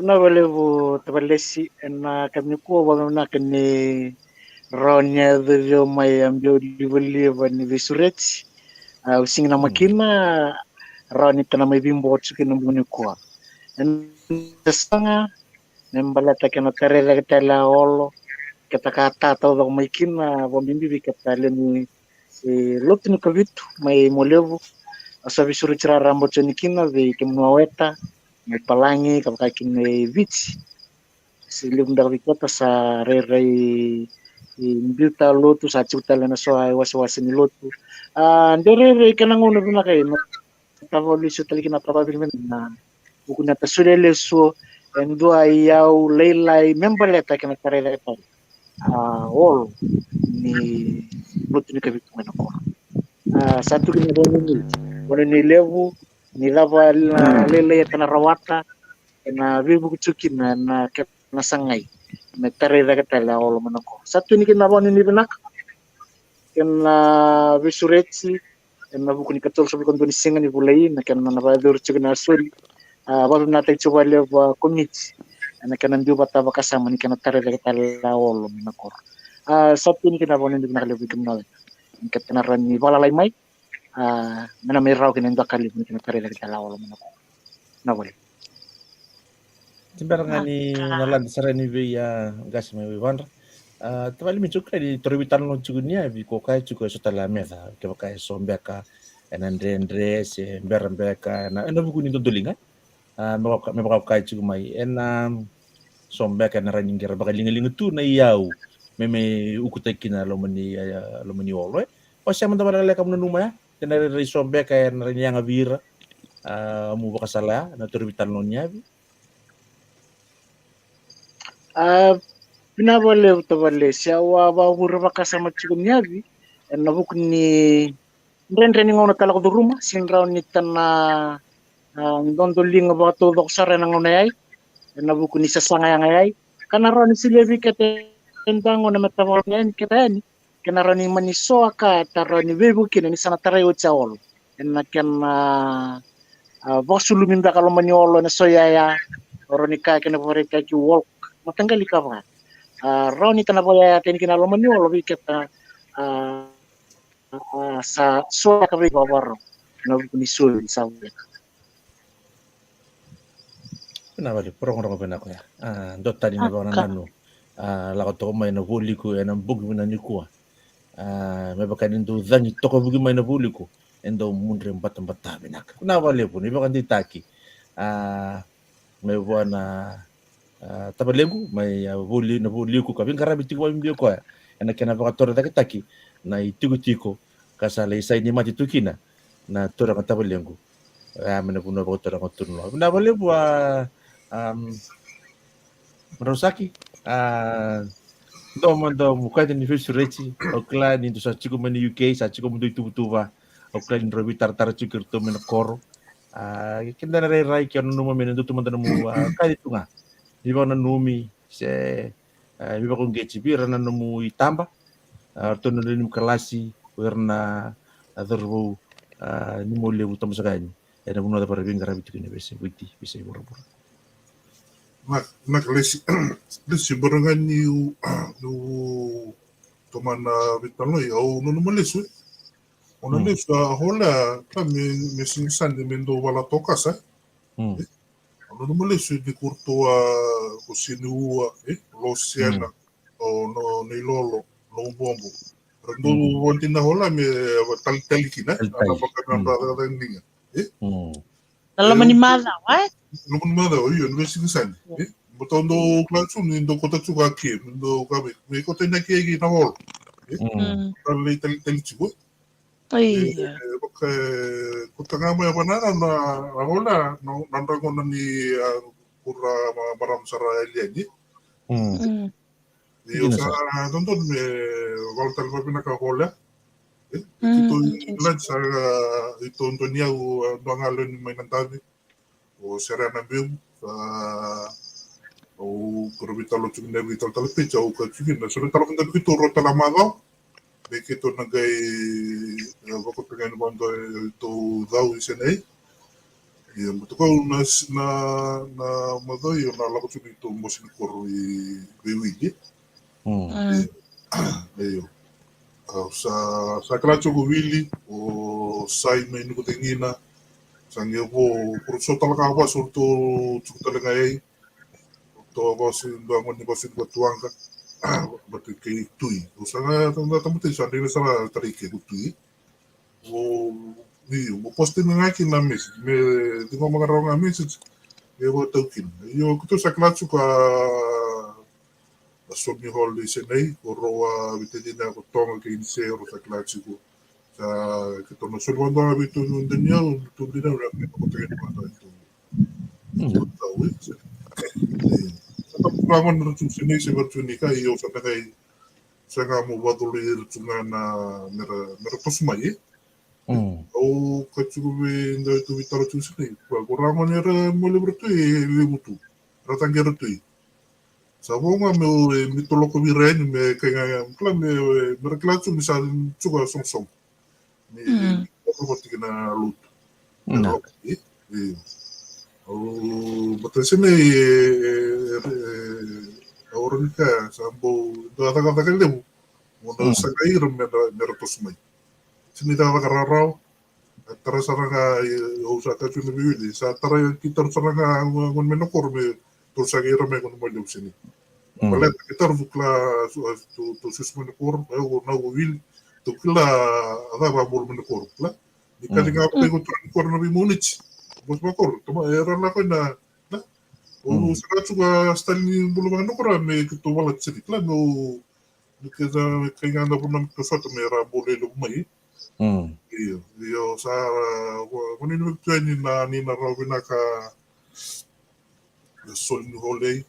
Na wale bu tabalesi na kami ko ba na kani ronya de mai ambio liveli ba ni visuret using na makina roni tana mai bimbo tsuki na buni ko en sanga nembalata kana karela tala olo kata kata to ba mai kina ba bimbi kata leni lotni kavitu mai molevu asa visuret rambo kina de kemwaweta may palangi kapakakin may beach silim dari kota sa rerei imbilta lotu sa chuta na so ay was ni lotu ndere kanang uno na kay tavoli su tali na probabilmente na buku na tasulele so endo ayaw laylay membaleta kana karela pa all ni lotu ni kabitungan ako satu kinadon ni wala ni levu ni lava lele kana rawata na vibu kuchuki na sangai na tarira katala olo manako satu ni kinabon ni benak kana visuretsi na buku ni katol sabi kondo ni singa ni bulay na kana na badur chugna suri baru na tay chuwa le community na kana ndio bata bakasama ni kana tarira katala olo manako satu ni kinabon ni benak lebu kimna kana rani balalay mai mana may raw kinendo kali ni karela kita lawala mo nako nawali Timbang ni nalan sarani via gas may wandra tabali mi chukka di torbitan no chugunia bi ko kai chukka so tala mesa ke kai so mbeka enandre se mbeka na eno buku ni dolinga me baka kai chukku mai so mbeka na raningira baka lingalinga tu na yau me ukutakina lo mani olo o siya man tabala kam no numaya tenere risombe kaya narinya ngavira mu bakasala na turbitan lo niya Pinabalew tabale siya wa hura makasama chikum nyabi na buk ni ndren ngono talak do rumah sinraw ni tana ndondo linga ba to dok sare na ngono yai na buk ni sasanga yang yai kana ron silebi kete endango na metawol nyen ketani kana ron ni maniso ka taroni bebu kina ni sana tarayo chaol na ken vosulu minda kalau maniolo na soyaya oronika kena bore ka ki walk matanggali ka ba Roni tanapoya teni kina lo mani lo biketa sa suara kabe babar na ni sul sa Navale prong pena ko ya. Dotta ni ba nanu. La ko to mai na vuliku e na bugi na ni kuwa. Me ba kanin do zangi to ko bugi mai na vuliku endo mundre mbatam batabe nak. Navale po ni ba kan ditaki. Me buana tabalegu mai vuli na vuliku ka bin karabi tiko mbio ko. Ena kena ba torre taki na itiku kasala isai ni mati tukina na tora ka tabalegu. Mena puno ba tora ko turno. Navale bua Rosaki, do mukha ni fish rechi, okla ni sa chiku mani UK, sa chiku mani tuba, okla ni robi tartar chikir to men koro. Kinda na rai kya no men do tumanda mu kali tunga. Di ba na numi se di ba kung gechi bi rana no mu itamba. To no ni kalasi werna adorbo ni mo lebu tam sakani. Era uno da para bien grabe tikine bese witi bese boroboro. Nak lesi barangan ni tomana vitaloi au no malesu. Ona lesu hola me sinsan de mendo wala tokasa. No malesu de curto ko sinua lo siana o no ni lolo no bombo. Rendo wantina hola me tal kina ana bakana brada ninga. Nalo manimada, wai? Lumun mada o yo no sinsan. Botondo classroom ndo kota chuka ke ndo kabe me kota na ke na hol. Tal chico. Iya. Porque kota ngama ya banana na hola no nanda kona ni pura maram sara eliani. Yo sa tonton me volta ko pina ka hola. Ito lansa ito Antonia o dangalo ni may nantabi. O serana bim o kurubita lo chukina bita talo picha o ka chukina so talo kanda bito ro tala mago be kito nagai bako pengen bondo to dau isenei e mutuko na mago yo na lako chukito mosin koru i biwigi e sa klacho go wili o sai me nuko tengina sange bo kurso tala ka ba surto chukta ngai to bosi bangun ni bosi buat tuang kan batu ke tui usanga tanda tamu te sande sala tarike tui o ni mo poste na ki na mes me tengo magarong a mes e bo tokin yo kuto saklatsu ka so mi hol di senei o roa vitedina ko tonga ke inse o saklatsu ko sa kito no sul wando abitu ndenya to dina ra ko te ko bangun rutung sini sebertunika iyo sa kay sa nga mo waduli rutunga na mera tosmai o kachubi nda tu vitaro tu sini kurangan era mo libertu libutu ratangero tu sa bonga me mitoloko viren me kaya plan me merklatu misal chuga song me ko tikina lut betul sini orang ka sambo kata lemu mo sa kair mera tosmai sini daw kararaw at tara saranga usa ka chuna biwili sa tara kita saranga ngon menokor me to sa kair me kon mo sini balet kita rukla to sus menokor o na wil to kila ada ba bol menokor la dikalinga pa ko kor na bimunich bos makor tuma era na ko na o sa chuga stalin buluman nokora me to wala sini la no kita kaya na po nam kasat me ra bole lo mai iyo sa kunin ni na raw na ka sol ni hole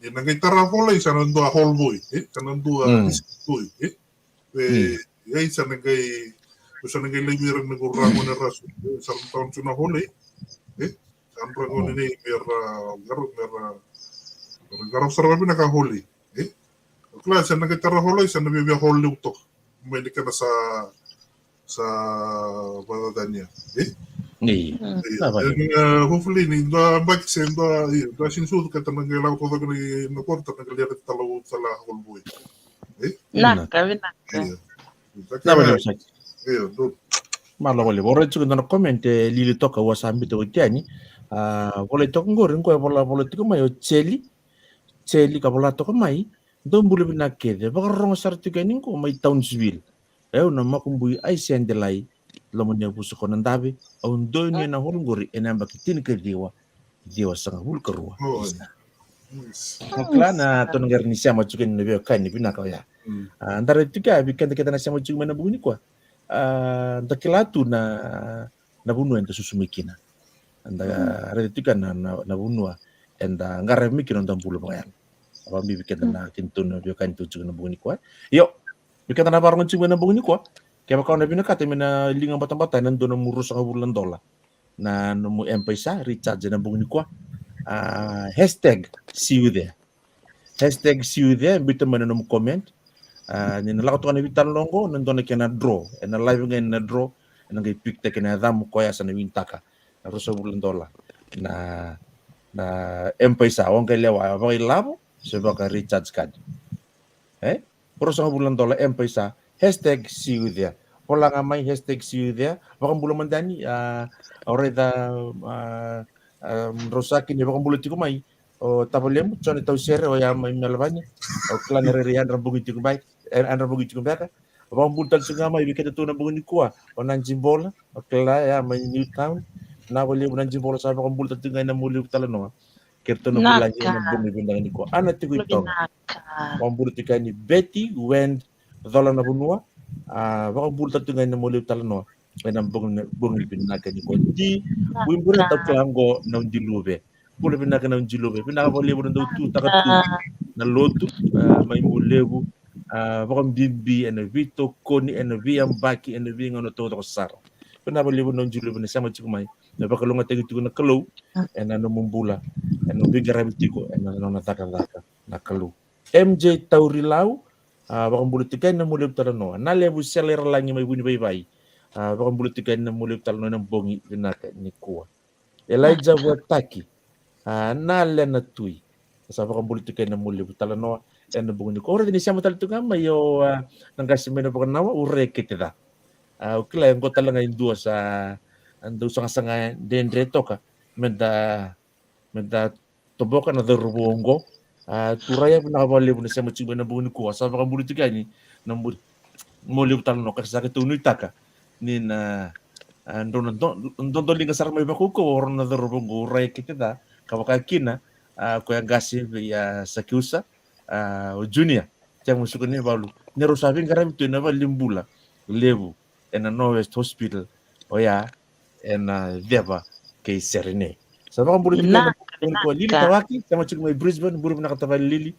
Nangai tara holai sana ndua holboy, sana ndua isboy, ai sana ngai lemir na guramo na rasu, sana taon tuna holai, sana rangon ini garap sarabi na ka holai, Kla sana ngai tara holai sana bibia holai utok, may ka na sa badadanya, Iya. hopefully ni da bak sen da sinsu ka tanang gelaw ko ni na porta na galia talaw sala holboy. Naka. Na ba sa Do malo wale bore tsuko na comment lili toka wasambi to tiani wale to ngor ngo wala tiko mayo cheli ka wala to mai do mbulu bina kede ba rongo sartu kani ko mai Townsville na makumbui ai sendelai lamunya busu ko nandabe on donya na holngori enamba kitini ke diwa sanga hul kerua klana to ngar ni sama chuken ne be kan ni bina ka ya andare tika bikan kita na sama chuken na buni kwa ndakilatu na bunu enda susumikina anda retika na bunua enda ngare mikino ndambulu bayan apa mi bikan na kintun be kan tu chuken na buni kwa yo bikan na barong chuken na buni kwa kaya kau na binakate mina lingang batang-batang nandun na murus ang bulan dola na mo M-Pesa recharge na bungni kwa #see you there bita man na mo comment ni nalako to na bitan longo nandun na kena draw na live ngayon na draw na ngay pick take na dam ko ya sa na wintaka na rusa bulan dola na M-Pesa wong kay lewa ba labo sa baka recharge card rusa bulan dola M-Pesa #see you there. Wala nga may #see you there. Bakang bula mandani already rosakin ya bakang bula tiko may o tabalem chone tau share o ya may malabanya o klan rian rambugi tiko bay rambugi tiko baka bakang bula tiko may bikete to na bungi kuwa o nanjim bola o kla ya may new town na wali mo nanjim bola sa bakang bula tiko na muli talano kerto na bula ya na bungi bindang ni ko ana tiko ito bakang bula tiko ni Betty when dola na bunua baka bulta tu ngayon na muli talano kaya nang bungi pinaka ni ko di wimbura ta klango na dilube pula pinaka na dilube pinaka wali mo na tu takatu na lotu may mulebu baka bimbi and vito koni and viam baki and vi ngono to sar pinaka wali mo na dilube na sama chikumay na baka lunga tegi na kalo and ano mumbula and bigaramiti ko and ano nataka na kalo MJ Taurilau bakang bulutikan na mulip talano na lebu seller lang yung may buni bay bakang bulutikan na mulip talano ng bongi binaka ni kuwa Elijah Wataki na lena tui sa bakang bulutikan na mulip talano and na bongi ni kuwa ni siya matalito nga mayo nang kasimeno bakang nawa ureke tida ukila yung kota lang ngayon dua sa ando sa kasanga dendre toka menda toboka na darubongo turaya pinakabali mo na siya machiba na buong kuha sa baka muli tigani na muli utang no kasi sa kitunoy taka ni na andon doling ka sarang may bakuko oron na darubong uray kita kawakakina kuya gasi ya sakiusa junior tiyang musuko ni balu nero sabing karami tu na limbula lebu en Norwest Hospital oya en deba kay Serene sa baka muli tigani ko lili tawaki sama chuk may Brisbane buru nakatawal lili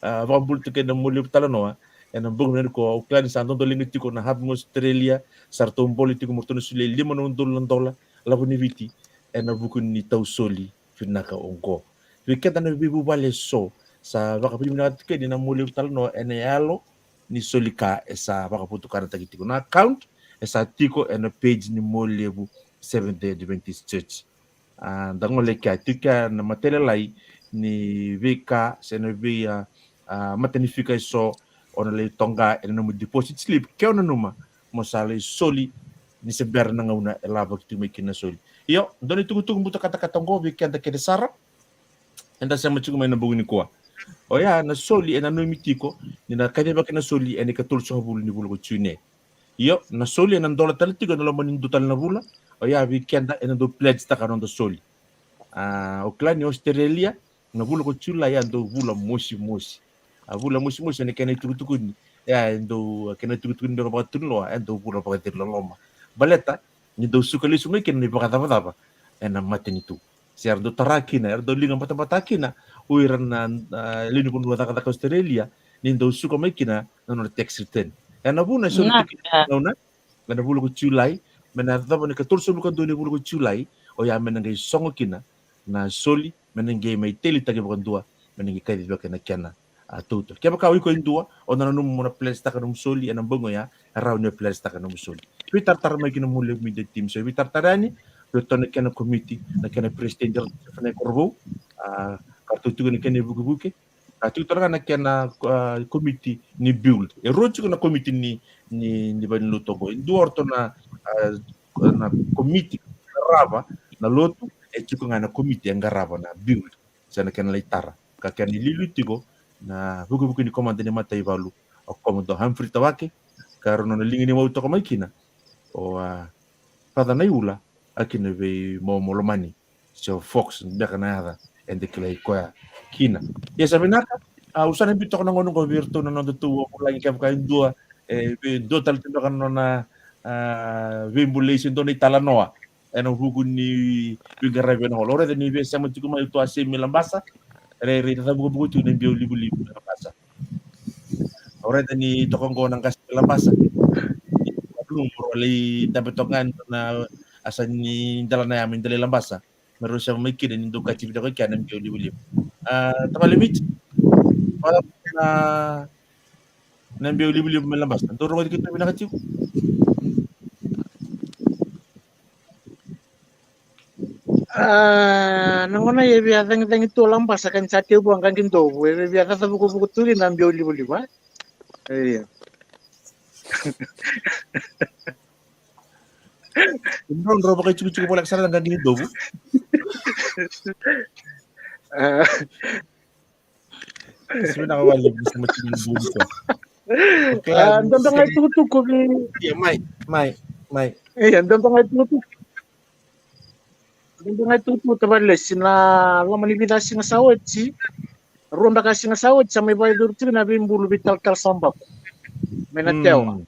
baka bulto kay na muli talano en bung nen ko uklan sa andon doling tiko na habmo Australia sarto politiko mortono sule limo non dola labu ni viti en bukun ni tawsoli finaka onko wiketa na bibu bale so sa baka pili na tike na muli talano en yalo ni solika esa baka puto karata tiko na account esa tiko en page ni molebu Seventh Day Adventist Church dangole kya tika na matelelai ni vika senobia matanifica so ona le tonga ena mo deposit slip kaya na numa mo sali soli ni seber na ngauna elaba kitu may kinasoli iyo doni tugutung buta kata-katongo vika da kede sara enda sa machu may nabugo ni kuwa o ya na soli ena no mitiko ni na kaya ba kinasoli eni katul sa bulu ni bulu ko tune iyo na soli ena dola talitigo na laman indutal na bula o ya weekend ena do pledge ta karon do soli o klani Australia na bula ko chula ya do bula moshi bula moshi ne kena tukutukun ya do kena tukutukun do ba tunlo do bula ba tirlo loma baleta ni do sukali sumai kena ni ba taba ena mateni tu siar do tarakina do linga mata-matakina uiran na lini kun wata kata Australia nindo suka mai kina no tax return ana buna so Nah, na na bulu ko July mena dabo ni 14 bukan 2000 ko July o ya mena ngai songo kina na soli mena ngai mai teli tagi bukan dua mena ngai kai dua kena kiana tuto kaya baka ko indua o na num mona place ta kanum soli anang bongo ya raw ne place ta kanum soli witar tar mai kina mule mi de team so witar tarani to na kena committee na kena president na korbo kartu tu kena buku-buku tu talaga na kena committee ni build e rochu na committee ni ban luto bo duorto na committee raba na lotu e chuko na committee nga raba na build sana kena leitara ka kena lilutigo na buku-buku ni komanda ni matai valu o komodo Humphrey Tawake karono na lingi ni mau to makina o pada na iula akina ve mo molomani so Fox beka na hada ende klei koya kina ya sabinaka usana bito ko ngono ko virtu na ndo tuwo ko lagi ka dua do tal tindo kan na vimbulation do ni talanoa eno hugu ni bigarabe no lore de ni be sama tuku mai to ase milambasa re ta buku tu ni bio libu milambasa ore de ni tokongo nang kas milambasa belum roli tabetongan na asa ni dalan na yamin dali lambasa meron siya mikir ni do kachib ko kaya nam bio libu tabalimit wala na nambio libu milambasa turo ko kita binakachib Nangona ye bia tang itu lambas akan sate buang kan kinto. Ye bia kata buku tu ni nambil libu. Iya. Ndron roba kay chuchu bolak sala nga gini dobu. Sino nakawali sa matin ng bulo ko. Andam tangay tutu ko ni. Yeah, mai. Andam tangay tutu. Andam tangay tutu tabales na laman ibinasi nga sawat si. Ronda kasi nga sawat sa may bayad tu na bimbulu bital sambak. Menatew.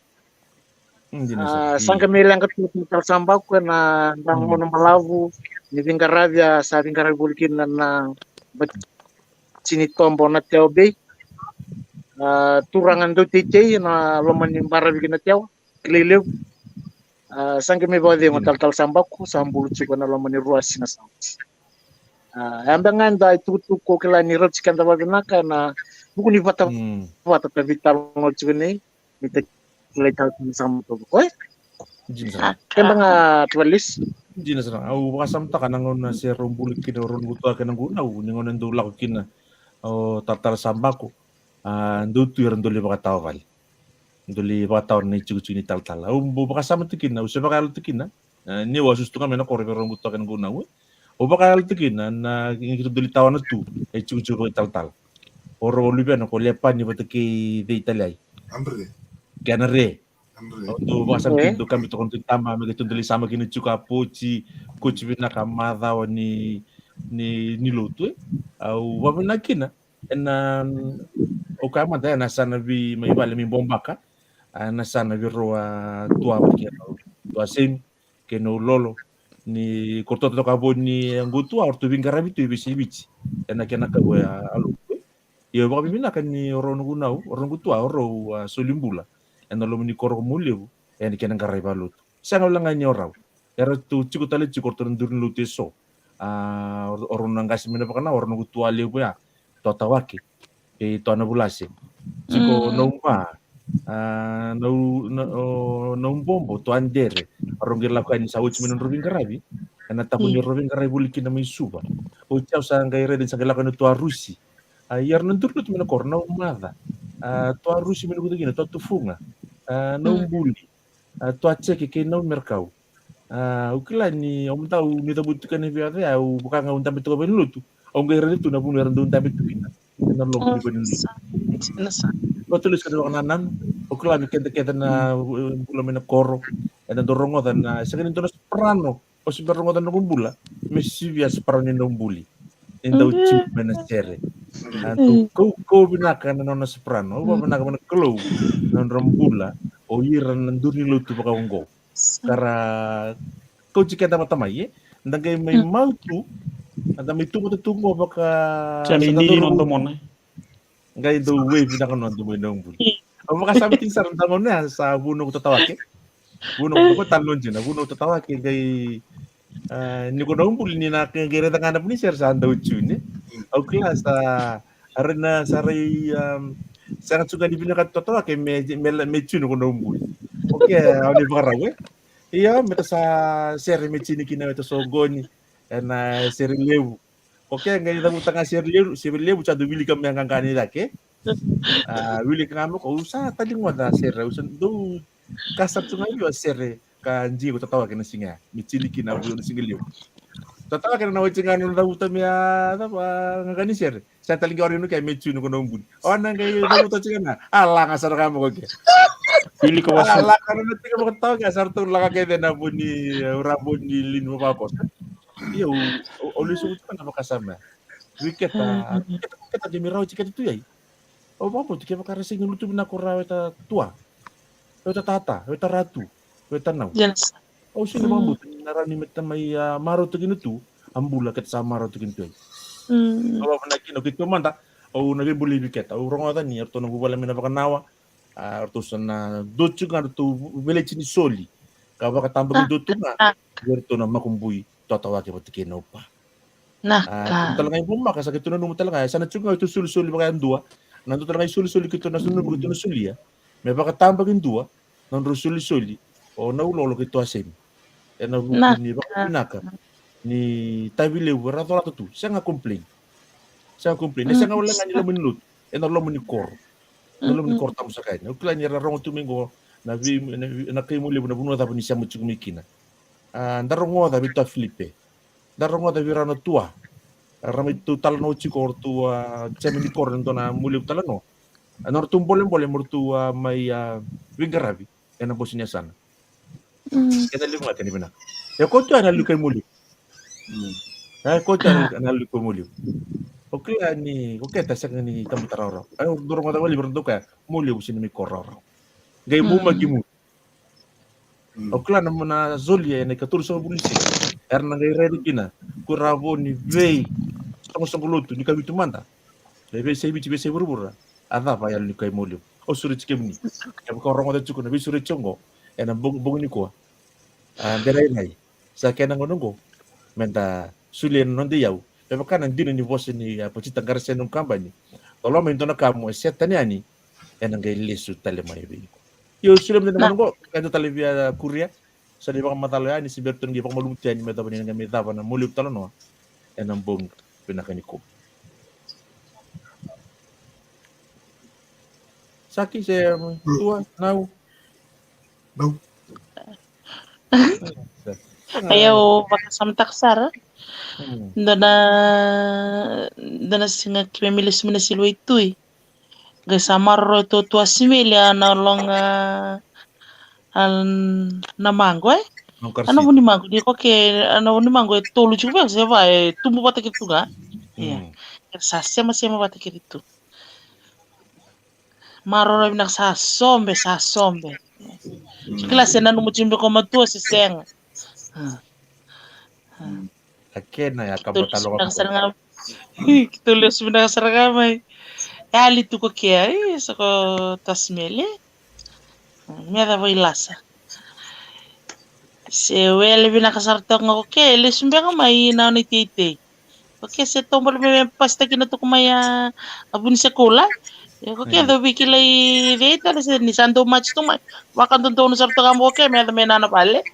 Sangka milang bital sambak ko na nang mo malawu ni Vingaravia sa Vingaravulkin na sini tombo na teo bay. Turangan do TJ na laman yung barabi na teo. Kliliw. Sangka may bawade mo tal sambak ko sa ambuluchi ko na laman yung ruas na sawat. Ambangan da tutu ko kila ni rot kan da naka na buku ni vata vital no chune ni te letal sam to ko kembang tualis Jina sana au bakasam ta kanang na si rombul kidoron gutu kanang gunaw ningon ndula ko kina o tatar sambako ndutu iranduli bakataw kal nduli bakataw ni chuchu ni tal au bakasam tikina usaba kal tikina ni wasus tu kami na korbe ron gutu kanang gunaw o bakal tikina na ngikito duli tawana tu e chuchu ko tal oro libe ko lepan ni bataki de italai Andre. Ganare tu bakasam kintu kami to kontu tama me gitu duli sama kini chuka pochi coach bina kamada ni lutu au wabna kina na o kama da na sana vi mai vale mi bombaka na sana vi roa tua ke tua sim ke no lolo ni korto to kabo ni ngutu ortu Vingarabi tu bisi na kena ka wa alu yo ba bina kan ni ron gunau ron gutu oro solimbula eno lo ni koro muleu ni kena garai balut sanga lang nga raw era tu chiku tali chiku torun durun luteso oron nang kasi mina pakana oron gutu ali ya totawaki to anabulasi chiku nompa no bombo to andere oron girlakuan sa uchi minon Robin Garabi na tapon ni Robin Garabi bulikin na may suba o chao sa ngaire din sa galakan to Rusi yar nang turlut mina korna umada to Rusi mina gutu gina to tufunga no buli to acheke ke no merkau ukila ni om tahu ni tabutukan ni biade au bukan ngau tambe to benutu om ngaire tu na bunu ran tambe tu kina na lo ni benutu lo tulis kada nanan ukila mi kenta na bula mena koro na dorongo dan sa ganito na soprano o si dorongo dan bula messi via soprano no buli enda uchi mena sere ko binaka na na soprano o binaka na klo na rambula o iran nanduri lutu baka ungo kara ko chika tama ye ndagay may mautu Anda may tunggu apakah Siya hindi nonton mo na. Ngay do wave na kanon do mo nong bul. Ang makasabi ting sarang tangon na sa bunong tatawake. Bunong ko talon dyan. Bunong tatawake kay ni ko nong bul ni na kay gere tangan ni sir sa andaw tune. O class arena saray sangat suka di pinaka tatawake me tune ko nong bul. Okay, ani barawe. Iya, meta sa seri mechini kina meta sogoni na seri lewu. Oke, ngai da utanga seri lewu cha do wili kam yang kangkani lake. Wili kangamo ko usa tadi ngoda seri usan do kasar tunga yo seri kanji ko tatawa kina singa. Mechini kina bu singa lewu. Tatawa kina na wichinga no da utamia da ngani seri. Sa talingi ori no kay mechini ko nombun. Ona ngai da utachinga na. Ala ngasar kamo ko ke. Pili ko wasu. Ala karena tiga mo tahu ka sarto laka kay na buni rabon ni lin mo papos. Iyo, oli sulit pa na makasama. Wicket kita di miraw tiket itu ya. O papo tiket makarasing lutu na kura weta tua. Weta tata, weta ratu, weta naw. Yes. O sino mga buti narani meta may maro to ginutu, ambula ket sa maro to ginutu. O pa na kino kito manta, o naging buli wicket. O rongotan ni arto nang bubala mina bakanawa. Arto sana docu nga arto village ni soli. Kawa katambag dotu na, arto na makumbuy. Tatawa kaya pati kinopa. Naka. Talaga yung bumaka sa kito na numo talaga. Sana tsuga ito suli-suli ba kayang dua. Nandun talaga yung suli-suli kito na sunod kito na suli. May baka tambag yung dua. Nandun suli-suli. O naulolo kito asim. E ni baka pinaka. Ni Tabilew. Rato-rato tu. Siya nga complain. Siya nga wala nga nila minlut. E nalaman ni Kor. Nalaman ni Kor tamo sa kanya. Ukla niya rarong tumingo. Nakimuli mo na bunuwa tapo ni siya mo tsugumikina. Darongo da vita Filipe. Darongo da virano tua. Ramitu talano chikor tua cemini kor na muli talano. Anor tumbolem mortu may wingarabi. Yan ang boss niya sana. Kaya lima natin ibina. Ya kocho analukay muli. Kocho analukay muli. Okay ni ta sa ni tamutararo. Ay durong da wali berdo ka muli usin mi kororo. Gay mo magimu. Okla naman na Zolia na katulad sa bulisi. Erna ngay ready kina. Kurabo ni Vey. Sa kuluto ni kami tumanda. Lebe sa ibici bese burbura. Ada pa yan ni kay molyo. O surit kemni. Kaya ko rongo da chuko na bisurit chongo. E na bong ni ko. Deray. Sa kaya nang ngongo. Menta sulien non de yaw. Pero kana din ni boss ni Pachita Garcia nung kampanya. Tolo mento na kamo setani ani. E nang ngay lesu talemay bi. Yo sulam din naman ko kaya talibya Korea sa di ba matalo ni si Berton gi pa malumtian ni meta ni nga meta na mulip talo no en ang bong pinakaniko Saki sa tua now No. Ayaw makasamtak sara. Dana singa kimemilis mo na silo ito eh. Gasamaro ito tua similya na long na mango eh. Ano mo ni mango? Di ko ano ni mango tolo juga saya ba tumbo bata gitu ga? Iya. Sasya masih bata gitu. Maroro binak sa sombe. Kelas na numuchimbe ko matua si seng. Akena ya kabotalo ko. Kitulis binak sarangam. Ali tu ko kia sako tasmele. Meda voi lasa. Se wele binak sarto ngako ke lesumbe ko mai na ni tite. Oke se tombol me pasta kinato ko maya abun sekolah. Oke do bikilay data se ni sando match to mai. Wakan tonto no sarto kamo oke meda menana pale.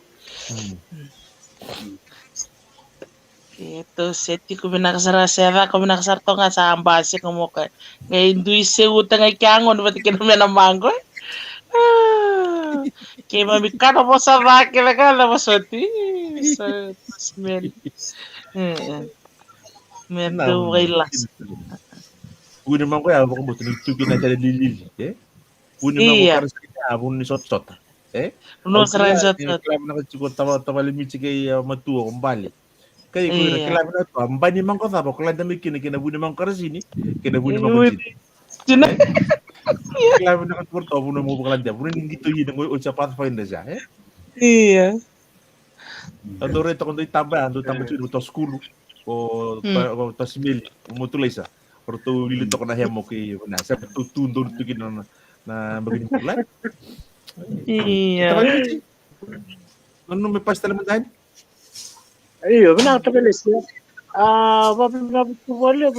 Ito seti ko binakasara ko binakasarto nga sa ambase ko mo ka. Ngayon duy se utang ay kyangon ba't kinamay ng mango? Kaya mamikano mo sa baki na ka na maswati. Sa smell. Medyo kay las. Una man ko ya ko mo tugi na kala lili Una man ko karas kita abun ni sot-sot. Uno sarang sot. Klab na ko tawa limiti kay matuwa kumbali. Kaya ko kilala na to, ambani man ko sabi, kung landa may kinabuni man karasini, kinabuni man ko dito. Kilala na katwurto, abuna mo bakalanda, abuna hindi to yun, ang sa pathfinder siya, Iya. Ando rito kung do'y tamba, ando tamba siya, ito school, ko Hmm. ko tasmil mutulay sa orto lilito ko na hemo ki na sa tutundo tukin na bagin pulay. Iya. Tagal kasi. Ano may pasta naman tayo? Iyo, vinakatabeles ya. Vavinavukuvale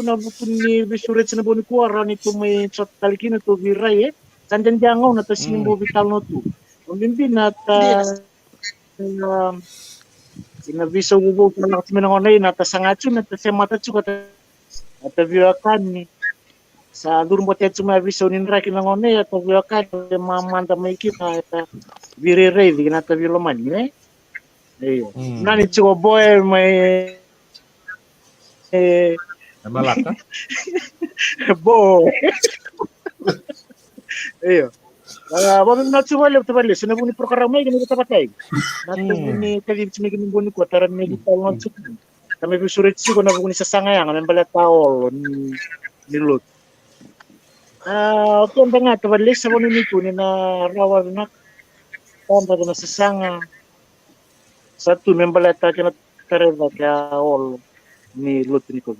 ni visuretsi na boni kuara ni tu may talikina tu virai sandan jangaw na ta sinimbo vital no tu. Umbimbi na ta ina viso gubo na minangonay na ta sangachu na ta semata chuka ta viwakan ni sa durung bote cuma viso ni nra kinangonay ta viwakan mamanda may kita ta virere di na ta viloman ni. Iyo. Nani chuko boy may Malaka? boy. Iyo. Wala na chuko le tabale sinabuni program may ganito tapatay. Nataguni kali sinigin buni ko taran may tawon chuko. Kami bisurit ko na buni sa sangayang ang balatao ni Lut. Okay nga tabale sa buni nito ni na rawar na tanda na sa sanga. Satu membalata kena tereva kaya all ni Lut ni ko.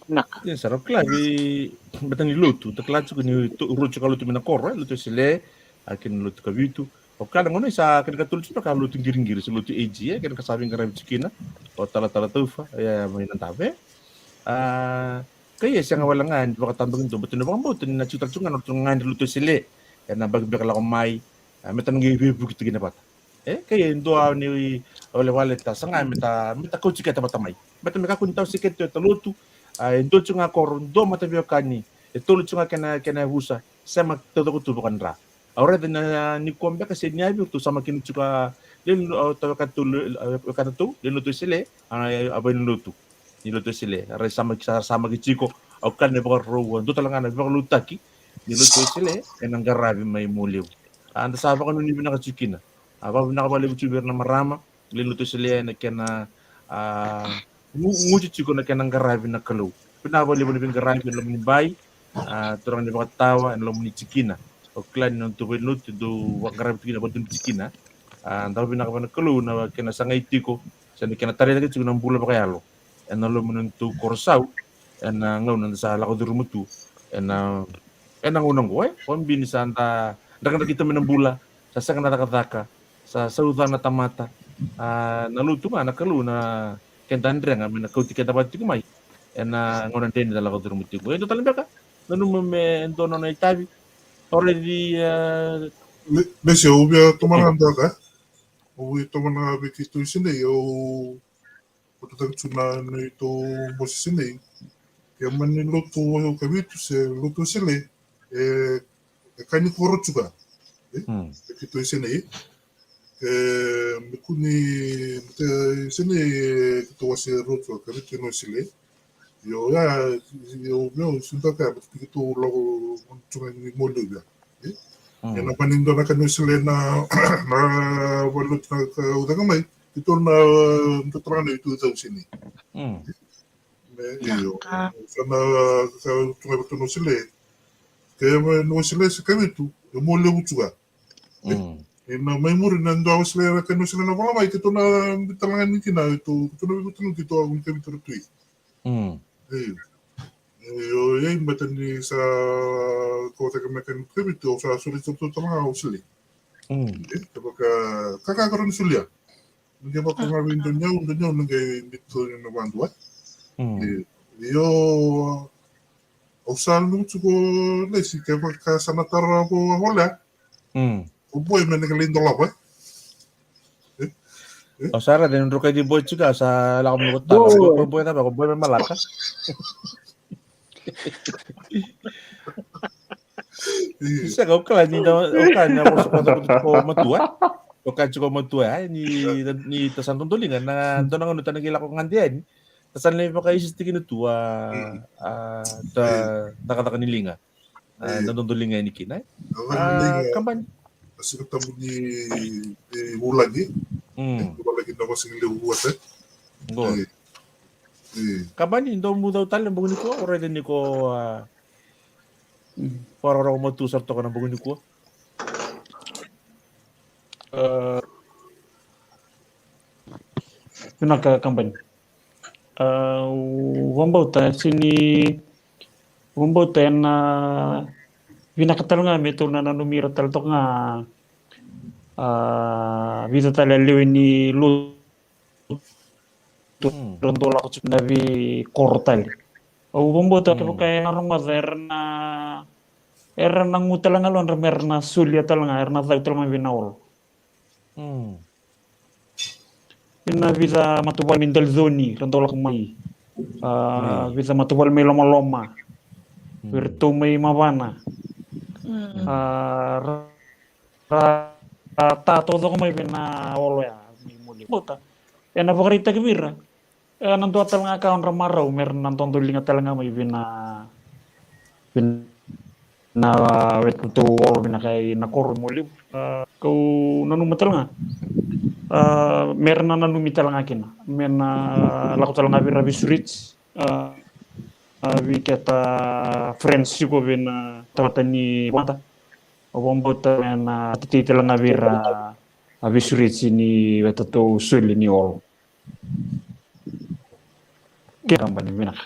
Nak. Yan sarap klavi batang ni lutu taklat ko ni rucho ka lutu minakoro lutu sile akin lutu ka vitu o kada ngono sa akin ka tulus pa ka lutu giring-giring sa lutu AG akin ka sabing karam chikina o tala-tala tufa ya may nantabe kaya siya nga walangan baka tambagin to betul bang buto na chutal chungan o chungan lutu sile yan na bagbek la kumay metan ngi bibu gitu gina pat kaya indo ni wale ta sanga meta coach ka tabatamay betul meka kuntaw siket to lutu indo chunga koron do matavyo kani itulot chunga kena husa sama todo ko tubukan ra ahora na ni kombe kasi niya to sama kinu chuka din to ka tu din luto sile abay luto ni luto sile ra sama kichiko au kan ne baka ro do talanga na baka lutaki ni luto sile kanang garabi may muliw anda sa baka ni binaka chikina aba binaka chuber na marama liluto sile na kena nguci chiko na kanang garabi na kalau pinabali mo ni garabi na ni bay turang ni baka tawa na ni chikina o klan no to no do garabi chikina ba dun chikina ndaw binaka na kalau na kena sangay tiko sa ni kena tari na chiko ng bula ba kayalo en lo mo to korsaw en ngaw na sa lako durumutu en ang unang ko kombini sa anta dakan kita ng bula sa sanga na takataka sa saudan na tamata naluto na kalau na kentandre nga mina kauti kita bati kumay na ngonan din dala ko durumuti ko ito talaga ka nanu me entono na itabi already Messi ubia tomananda ka. Ubi tomana biki tu sini o utang tuna no ito mosi sini. Kaya man ni luto kabitu se luto sile kani koro juga. Biki tu sini mikuni sini kita wasi luto kabitu no sile. Yo sinta ka begitu logo cuma ni molu ya. Yang apa nindo na kanu sile na walut na udah kamay itu na tutrano itu tahu sini. Yo sana cuma betul no sile. Kaya no sile sekali itu molu juga. Na may muri na ndo sile na kanu sile na wala itu na talangan ni kina itu na betul gitu ang kami tertui. Yo yang betul ni sa kota kami kan itu sa sulit tu tama usli. Kapag kakakaroon sulia. Hindi ba kung ngawin doon nangay dito yung nabandwa. Yo usal nung suko lesi kapag kasanatar ko wala. Uboy man nagalindo lang ba? O Sara, dinundro kayo di boy juga sa lakam nukot na. Kung boy na ba? Kung boy may malaka. Isa ka, ukala niya ako sa ko matua. Ukala ko matua, ni tasan tuntulingan na doon ang unutan nagila ko ngandiyan. Tasan lang yung makaisistigin ito, nakataka nilinga. Nantuntulingan ni Kinay. Kaman. Kasi ketemu di bulan ni. Lagi na kasi liwat Kaman hindi mo daw talang bago ni ko. O rin ni ko para ako matusar to ka ng bago ni ko. Pinaka-kampanya. Wambauta sini wambauta na vinakatal nga meto na nanumira tal to nga vita tala ni lu rondola ko na vi kortal. Wambauta ko kaya narumad era nang utalang alon merna sulia talanga erna talang vinawol. Ina bisa matubal mindal zoni rondola kumai. Bisa matubal may loma-loma. Virtu may mabana. Tato to kumay pinawolo ya. Muli. Bota. Ya napakarita kibira. Nanto atal nga kaon ramaraw. Meron nanto tuling atal nga may na wet to all bina kay nakor muli. Kau nanumatal nga. Meron na nanumital nga akin. Meron na lakot lang nga Ravis Rich. We get friends ko bin tawatan ni Wanta. Obombot na tititil nga vira Ravis Rich ni wetato suli ni all. Kaya ba ni Minak?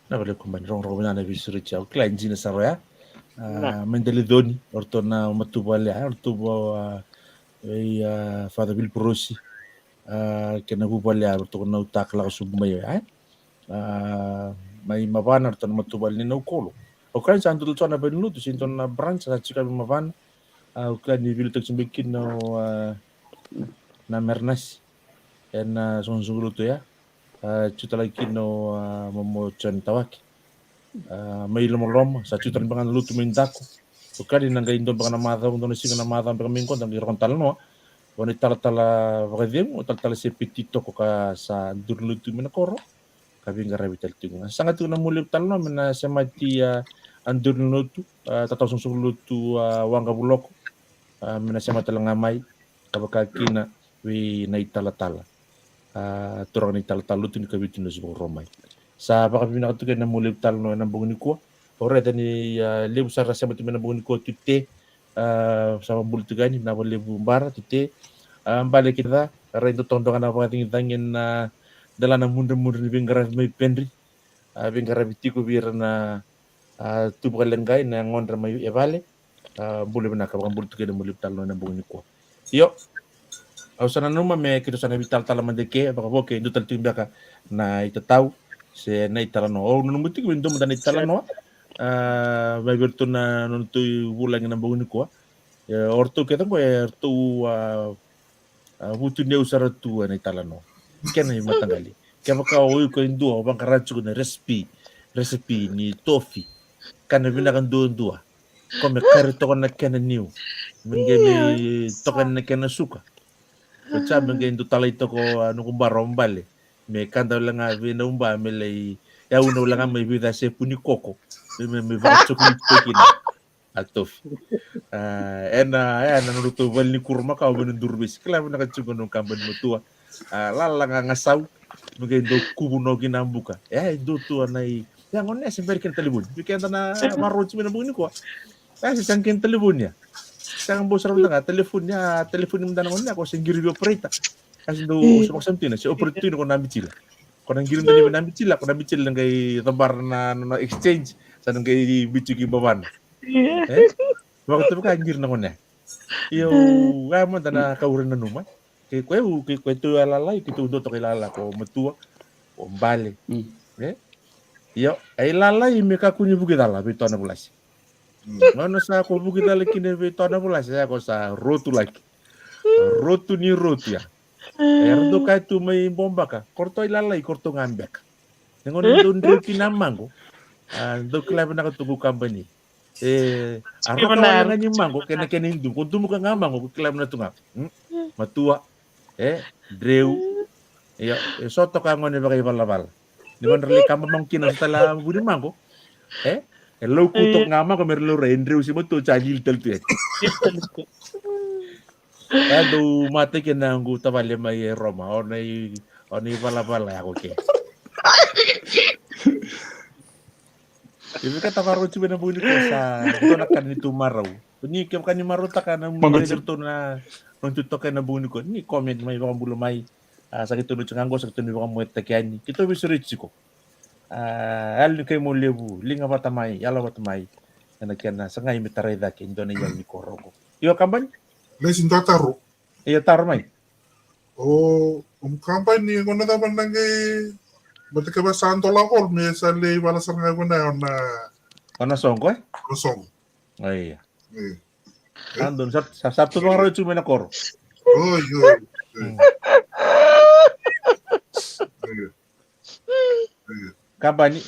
Nabalik ko man rong na Ravis Rich. Klain jina sa roya. Mendelidoni orto na matubal ya orto Father Bill Prosi kena bubal ya orto na utak la submayo ya may mabana orto na matubal ni na ukolo o kan sa andul tsona benlu to sinton na branch sa chika mabana o kan ni bil tek simbikin na mernas en sonzulu to ya chuta lagi no momo chen tawaki may lomolom sa chutan bangan lutu mindako Ukadi nang indo baka na mata undo na singa na mata baka mingkon tang irong talno wani tala baka dim o tala si petito ko ka sa durlutu mina koro kabi ngarabi taltinga sangat na mulip talno mina semati andurlutu tataw sungsulutu wanga buloko mina semati lang amay kabaka kina wi na itala-tala turang na itala-tala lutu ni kabitin na subong romay sa baka pinakatugan na mulip talno ng bungi ko ora tani lebu sara sama timena bungi ko tite sama bulu tugani na lebu bara tite balik kita rendo tondongan apa tingin dalam mundur ni bingara mai pendri bingara bitiko biar na tu lengai na ngondra mai evale bulu bena ka bulu tugani bulu talo na bungi ko yo ausana numa me kito sana vital tala mandeke baka boke ndu tal timbaka na itatau se na italano o numutik windo mo dan italano may berto na nuntu bulang na bangun ko orto kita ko orto butu ne usara tu na italano kena matangali kaya maka oy ko indu bang karatsu na recipe ni tofi kana binakan dua kome karito na kena new mengeme tokan na kena suka Kaya mengeme indu talay to ko ano kung barombale me kanda lang nga binumba melay ya uno lang may vida se puni koko me vacho kina atof ena nanuto bal ni kurma ka ben durbis kala na katsugo no kamban mo tua lala nga ngasaw mga do kubo no ginambuka do tua nai yang onne se berken telefon bikenta na marot mi na buni ko kasi sangkin telefon niya sang bosar nga telefonnya mo dan onne ako singiri operate kasi do sumaksamtin na si operate ko na mitila ko nang girim tani na mitila ko na mitila ngay tabar na exchange sa nang kay bichugi baban waktu itu kan anjir na yo mo na kauran na numa kay ko to alalay kito do to kilala ko matua o bale yo ay lalay mi ka kunyo bugidala bito na bulas Ano sa ko bugidala kine bito na bulas ko sa rotu lagi rotu ni rotu ya erdo kay tu may bomba ka korto ilalay korto ngambek ngon do kinamang ko do klab na katugo company arro ka wala nga mango kena hindu kung tumuka nga mango klab na tunga matua drew soto ka ngon ba kay balabal di man reli kamba mong kinas tala budi mango hello kutok nga mango merlo rendrew si mo to chagil tel tu do mate kena ngu tabale may Roma onay balabal ako ke Ibu kata baru cuma na buni ko sa donakan ni tumaraw. Ni kem kan ni maruta ka na manager to na nung tutok na buni ko. Ni comment may mga bulumay sakit tunu nganggo sakit tunu baka mo takiani kito bisurichi ko al ni kay mo lebu linga batamai yala batamai na kiana sangai mitaray da kin dona yang ni korogo iyo kampanye Lesin tataru. iyo tarmai O kampanye ko na dapat nangay berarti ka ba santo lakol may sali wala sa nga na ona songko kosong. iya Eh. andon sabtu bang ro cuma na koro Oh iya. kampanye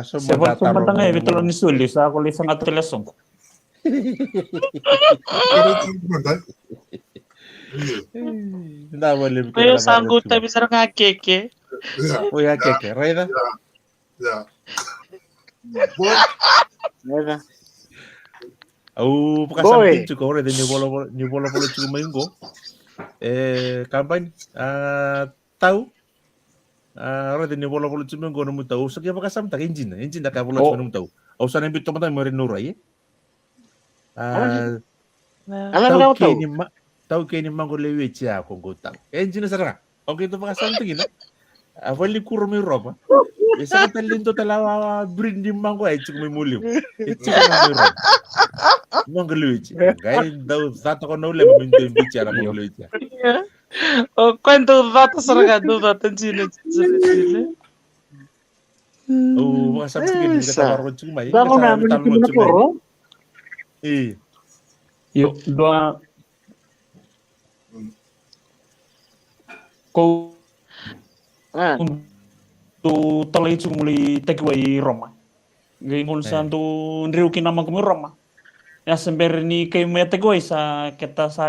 Sebab tanga betul ni sulis ako li sangat telesong. Pero gimana? Iya. nda wale Kayo sanggup tapi sarang ngakeke. Iya. oh ya keke reda Ya. Boy, Nera. au Boy. pakasamtin chuko ore de ni bolo chuko maingo kampanye tahu ore de ni bolo chuko maingo no mutau sakya pakasam tak engine da ka bolo chuko no mutau au sana bito mata mere nurai Alam ka tahu tahu. tahu ke ni mango lewe chia ko ngotang engine saranga okay to pakasam tingina avali kuro mi roba isa ka talento talawa brindi mango ay chuko mi muliw chuko mi roba mango lewe chia gay daw sato ko no le mamindo bicha na mango lewe chia O kwento data sarang data chile. oh pakasam tingin ni Esa. kata baro chuko mai Bango namin talo yung chuko mai koro. Yo doa ko Ah, tu talay chu muli takway Roma. Gayngol sa tu nriu kinamang kami Roma. Ya sember ni kay may takway sa kita sa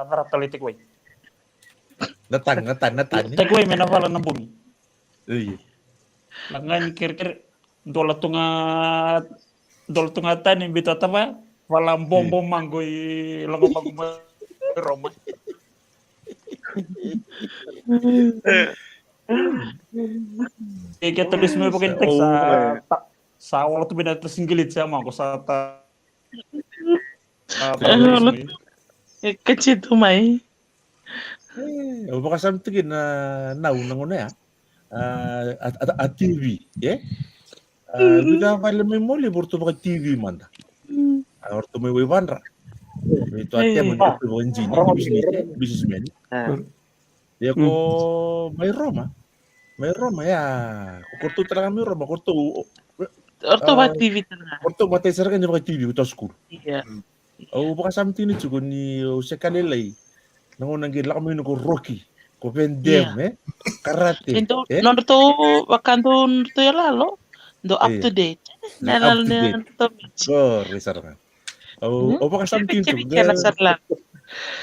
baratali takway. natang Takway may navala ng bumi. iya Langan kir-kir dola tunga tanin bito tama walang bombo manggoy lango maguma Roma. Kaya tulis mo pakin text sa wala to binatesinggilit siya mo ko sa Kecil tuh mai. pakasam tingin na naunang una ya at TV ya bida pala may muli burto baka TV manda orto may wibandra itu atia mo dito ko engineer businessman ya ko may Roma ya kurto talaga may Roma kurto Orto TV tengah. batay sarang niya baka TV ito school Iya. o baka something ni chuko ni sa kanilay nangunang gila kami ko Rocky ko Vendem karate Itu non tuh wakanto tuh ya lalo. Do up to date. Nalal na to. Corre sarang o baka something to Kaya nasarla.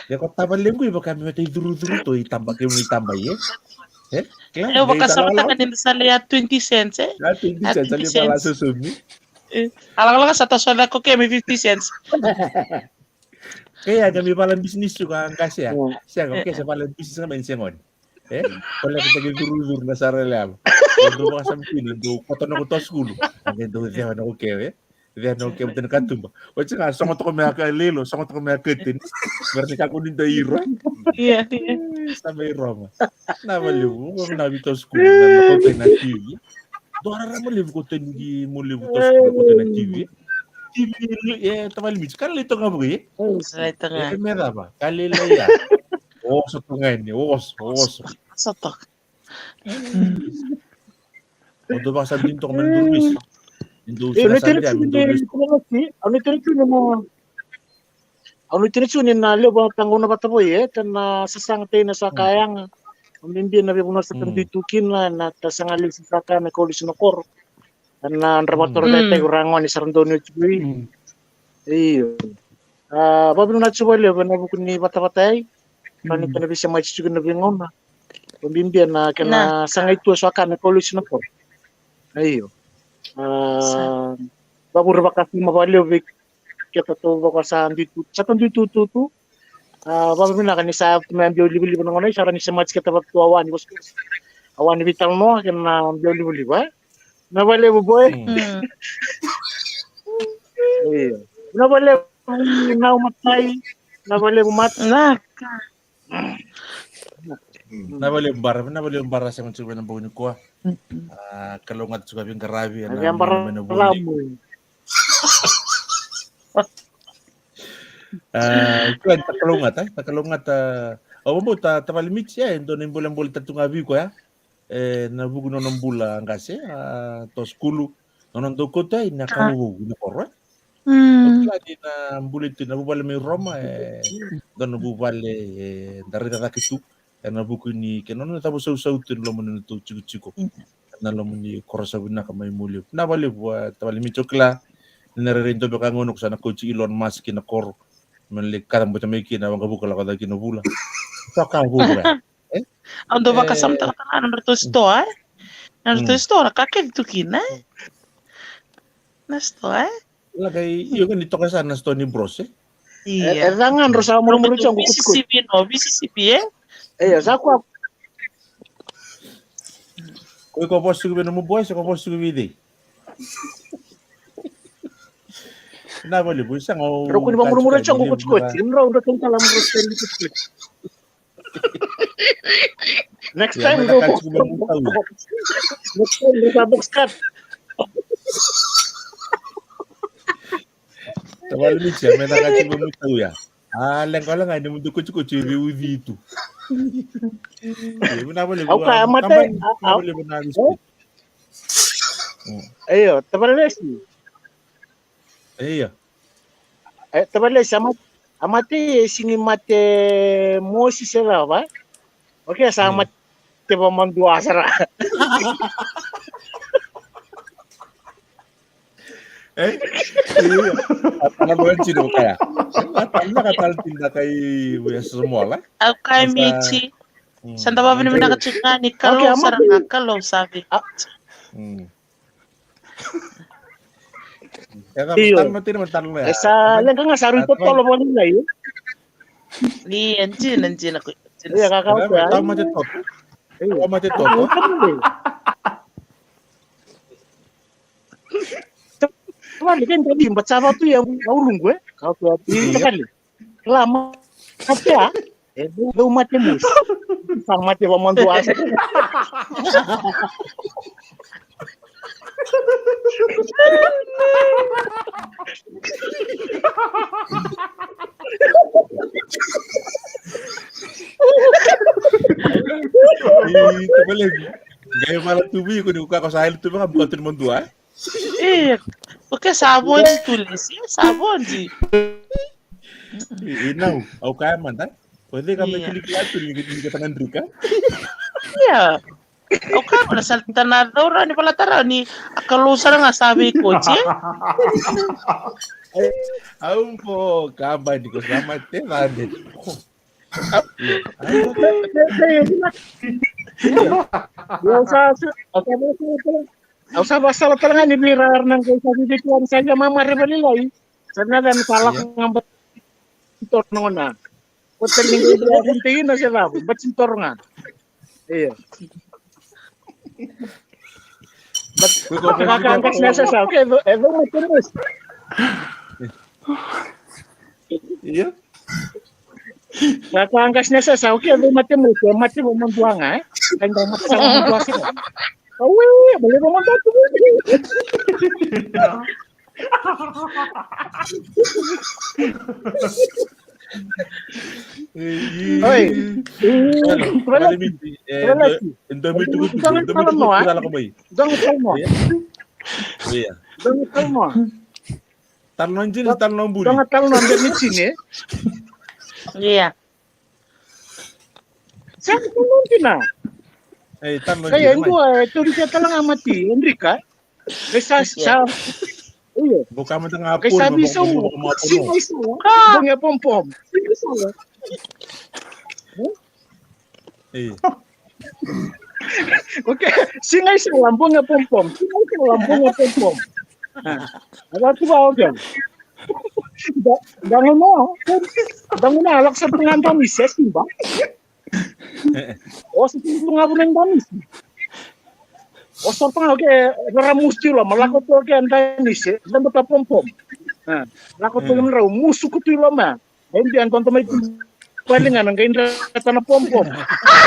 ya ko tabalem ko iba kami matay duru-duru to itambak yung itambay Eh baka sa mata kan sa liya 20 cents eh. Natin di siya, sali pala susumi. Alang-alang sa taswala ko kaya may 50 cents. Kaya kami palang bisnis juga ang kasya. Siya ko, kaya palang bisnis naman siya ngon. Wala kita guru-guru na sarala. Kung mga sampin, do koton ako to school. Ang do diyan ako kewe. Diyan ako kewe tan katumba. Wala nga sangot ko mga kalilo, sangot ko mga ketin. Berni ka kunin do iro. Iya. Sa may Roma. Nabaliw mo na bito school na ko na TV. Do ara mo live ko tan gi mo live to school ko na TV. TV tamal mis kan lito nga bri. Sa tengah. Mera ba? Kalila ya. Oso to nga ni, oso. Sotok. Odo ba sabihin to kung mandurbis? Indo Ano sinasabi niya, mandurbis. Ano tinitsunin na lebo tango na bata po tan sasang tayo na sa kayang Hindi na rin sa tanditukin na tasangalin sa saka na kolis na kor. Na rabator dete urangon ni Sarandonio Chibui. Iyo. Babi na chuba le bana buku ni bata-batay. Pani kana bisa mai chuga na bingon na. Pembimbing na kana sangai tua saka na kolis na kor. Iyo. Babu rabakas mabaliw bik kita to baka sa tanditutu tu. Babi na kanisa tumambiyo libo-libo na ngonay sara ni sa match kita baktu awan bos. Awan vital mo kana ambiyo libo-libo. Nabale mo boy. Iya. Nabale na umatay. Nabale mo mat. Nabaliombar sa mga suwa ng buhay ko. Kalungat suka bing karabi. Nagambara lamu. Kuan takalungat mo tapalimit siya doon yung bulang-bulang tatong abi ko ya. Nabugo no ng bula kasi to skulu nonon do ko tay nakabugo na ko right. Lagi na bulit na bubale may Roma doon bubale dari rakitu na buko ni kenon na tapos sa tin lo mo to chico na lo mo ni korosabi na kamay mulyo na bali buat tapalimit chokla naririndo ba ka ngunok sa nakochi Elon Musk kinakor manlik karang buta may kinawang kabuka la kada kinabula sa ka buka Ando ba kasamta ka na narito sto kakek tukin na sto lagay yung nito ka sana sto ni Bros iya Erangan rosa mulu-mulu cang kukut. BCCP Sa aku ko posto ko mo boy ko posto ko vidi na bali boy sa ngo pero kung ba mulu-mulu cang kukut. Imra udah tengkal lamu rosa kukut. Next time go. Next time go box cut. Tawalimit siya, may nakachimbo mo tayo ya. Lang ko lang, hindi mo duko-duko chibi uzi ito. Okay, amate. Ayo, tabalesi. Ayo. Tabalesi amate sini mate mosi sela ba? Okay, sama te pamandua asara. Ano ba yung sino kaya? Nakataltin na kay semua lah. Ako kay Michi. Santa ba naman nakachika ni Kalo sarang Kalo sabi. Tanong ya. Sa lang nga saru to tolo mo nila yun. Ni anjin ako. Iya kakak ya. Tama dito. Tama dito. Wali kan tadi baca apa tuh yang ulung gue kau tuh itu kan lama apa lu mati mus sang mati paman tua itu boleh gaya malah tubi ko dibuka ko sahil tubi ka bukan mon tua Porque sabon tulis, sabon di. Inaw, au kaya man ta? Pwede ka may kulikula ito, hindi ka tangan drika? Iya. Okay, wala sa tanadora ni pala tara ni akalusa nga sabi ko, che. Aun po, kabay, di ko selamat, tadi. Usah basal talaga ni birar ng kaysa dituan saja mama rebalilay. Sana dan salah ngambat tor nona. Hotel minggu dia kuntiin na siya ba't sintor nga. Iya. Kakangkas na sa okay, evo mo terus. Iya. Kakangkas na sa okay, evo mo terus, mati mo manduanga Kaya mati sa manduanga sila. Boleh ngomong satu. Oi. Iya. Saya mungkin kaya ito ito rin siya talaga mati, Enrica. Kaysa sa iya. Buka mo nga po. Kaysa sabi mo, singay sa bunga pom-pom. Singay sa okay, singay sa bunga pom-pom. Singay sa bunga pom-pom. Apa tu ba okay? Dangon mo alak sa pengantan mises, ba? Sa nga po ng damis. Sa pang ramus tilo, malakot po ang damis, dan pom-pom. Lakot po yung raw, musuk ko tilo ma. Hindi ang tonto may palingan ang kaindra tanah pom-pom.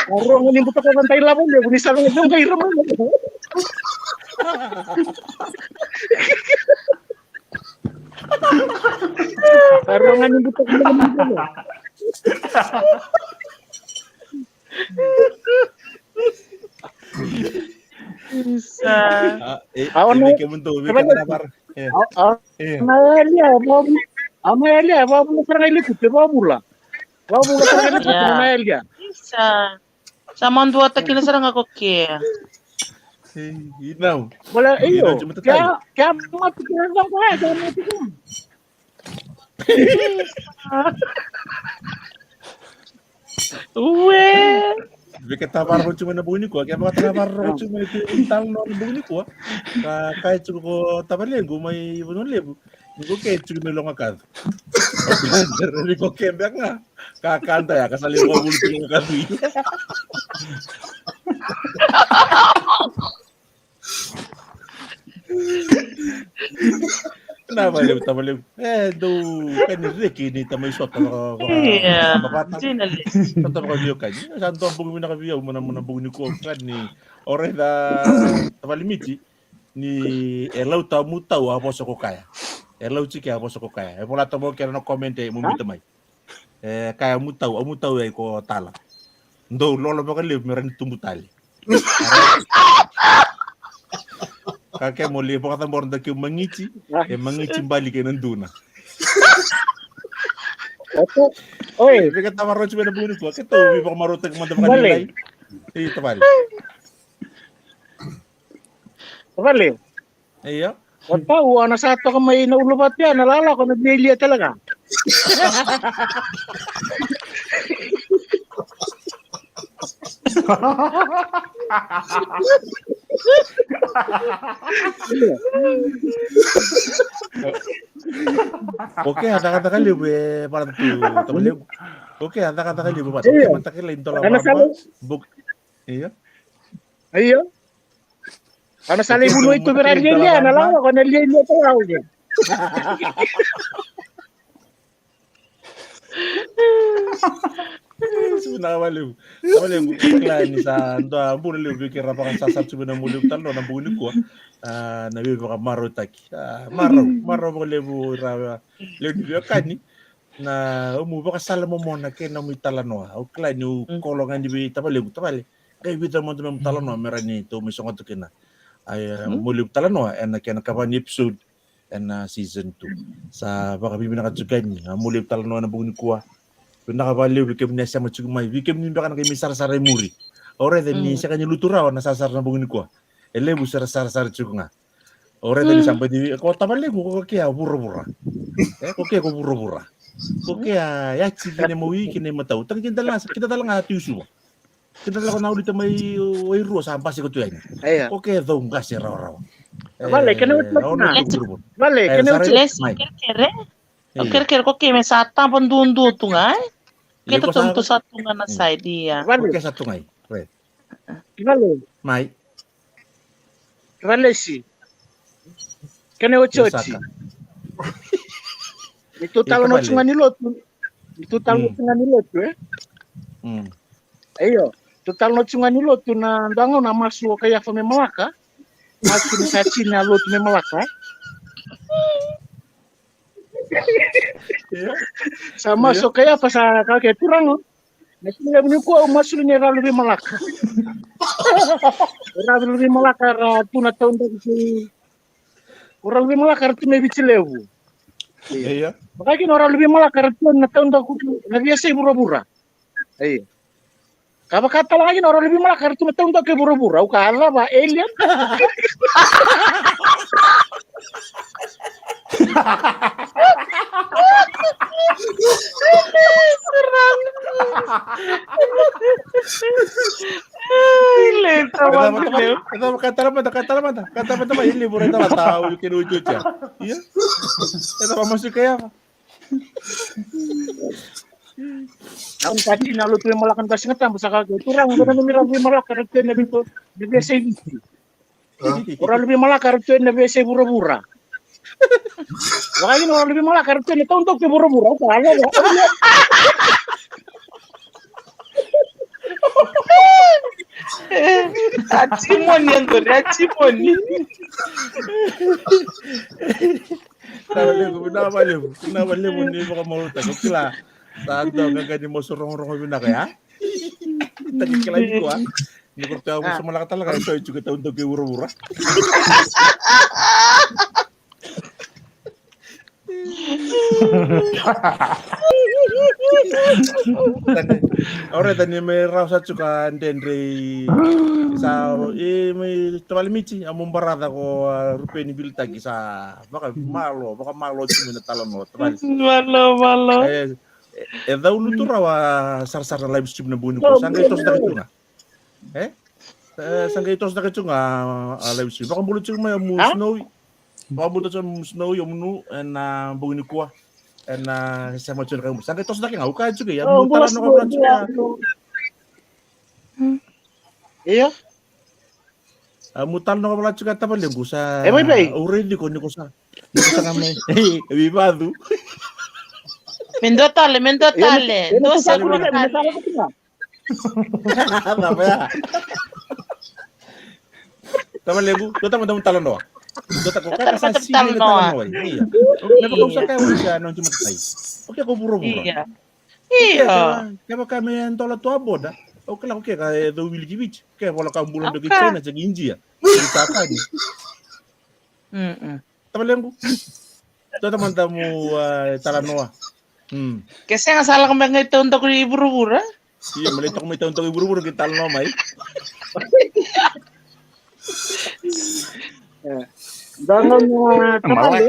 Orang ini buta kan tai labon dia bisa ngedong kai rumah. Orang ini buta kan labon. Bisa. Ini kebentuk bikin apa? Amelia, vamos para ele que vamos lá. Vamos para ele que Amelia. Bisa. Sama dua takil sarang ako kaya. Não. Wala iyo. Cuma tetap. Kaya mati ka lang ko ay mati ko. Uwe. Bikin tapar ko cuma na bunyi ko, kaya mga tapar ko cuma itu tal no bunyi ko. Kahit ko tapalin ko may bunun lebu. Ko kahit cuma melong akad. Dari ko kembang nga. Kakanta ya kasali ko bulu tulong akad. Kenapa dia tapalin? Do kan Ricky ni tamay shot ko. Iya. Journalist. Tanto ko biyo kan. Santo ang bumi na kabiyo mo na bunyi ko kan ni ore da tapalimiti ni elau tamu tahu apa soko kaya. Elau ciki apa soko kaya. E pola tamo kera no komente mo mitamay. Kaya mu tahu ya ko tala. Ndo lolo ba ka live meran tumbu tali. Kakek mau lihat kata orang dak mengici, mengici balik ke nanduna. Opo. Oi, Mereka tawar roci pada bunyi gua, kita bi pang marotek mantap kan nilai. Itu balik. vale. Iya. What tahu anak satu ka may naulubat yan, nalala ko nagbili talaga. Oke, kata kali gue para tu, teman Oke, kata kali gue pas. Oke, mantap kali itu lah. Buk, iya. Ayo. Anak sali bunuh itu berarti dia, nalala ko nalia tahu dia. Sebenarnya malu lain sa ando ambu le bikin rapakan sasar sebenarnya mulu talo na bunyi ko nabi baka maro taki maro mo lebu rawa lebu dia kan ni na umu baka sala mo na ke na mo talano o kla ni kolongan di tabale kay bita mo tum talano merani to mi songo to kina ay mulu talano en ken ka ban episode en season 2 sa baka bibi na katsugan ni mulu talano na bunyi ko nakabaliw bikem niya siya matsugumay bikem niya kan kay misar-saray muri ore then ni siya kanya luturaw nasasar na bungin ko elebu sar-sar tsugunga ore then sampai di ko tabali ko kaya bura-bura ko kaya ko bura-bura ko kaya ya kine mo kine mataw tag kita lang ati usu kita lang na ulit may wayro sa ampas ko tuyan ko kaya daw ngas raw Vale, que no Vale, que no kere kere ko kaya may sata pandundu tu nga kita tentu satu ngana saya dia. Oke satu ngai. Vale. Mai. Vale sih. Kene ochochi. Itu talo no chungani lotu. Itu talo chungani lotu Ayo, itu talo no chungani lotu na ndango na masu kaya fa me malaka. Masu sa china lotu me malaka. Sama so kaya pa sa kakek turang nasi nggak punya kuah masuknya lebih malaka lebih malaka tuna tahun dari orang lebih malaka tu lebih cilewu iya makanya orang lebih malaka tuna tahun dari biasa bura-bura iya Kapa kata lagi orang lebih malaka tuna tahun dari bura-bura ukala ba alien Kata ini liburan tahu kinuju ya. Iya. Kata masuk kayak apa? Ang tadi na luto yung malakan kasi nga sa kagay. Turang ko na numirang yung malakar ito na bito. Nabiyasa yung orang lebih malakar ito na biyasa bura-bura. Makanya orang lebih malakar ito na taon-taon bura-bura. Kaya ya. Achimoni andori achimoni. Kenapa lebu ni baka mau tak kila. Saat tu agak mau sorong-sorong bina kaya. Tak kila di kuah. Ni kau tahu semua kata lah kaya so juga tahu untuk ura-ura. Ora tani me rasa cuka ndendre sa me tawali mici amon barada ko rupeni bilta kisa baka malo cimena talon no tawali Malo. daulu tu rawa sar-sar live stream na buni ko sangga itos da kitunga sangga itos da kitunga live stream baka bulu cuma mu snowy baka bulu cuma snowy munu na buni ko na sama cun kamu sangga itos da kinga uka juga ya mu talan no ka juga Iya. Mutal no ka juga tapal lembu sa Bay. already ko ni ko sa kami bibadu Mendotale. Dos Apa seguros. apa ya tapal lembu do tamo talon no do ta ko ka sa si ni talon no iya me ko sa ka usia no cuma tai oke ko buru-buru Iya. Kaya kami yang tolak tua boda. Oke lah oke kayak do Willy Givich. Kayak kalau kamu bulan dari China jadi India. Bisa apa ni? Tapi lembu. Itu teman-teman Talanoa. Kasi nga salah kembang itu untuk iburu-buru. Iya, melihat kami untuk iburu-buru kita Talanoa mai. Jangan kapal.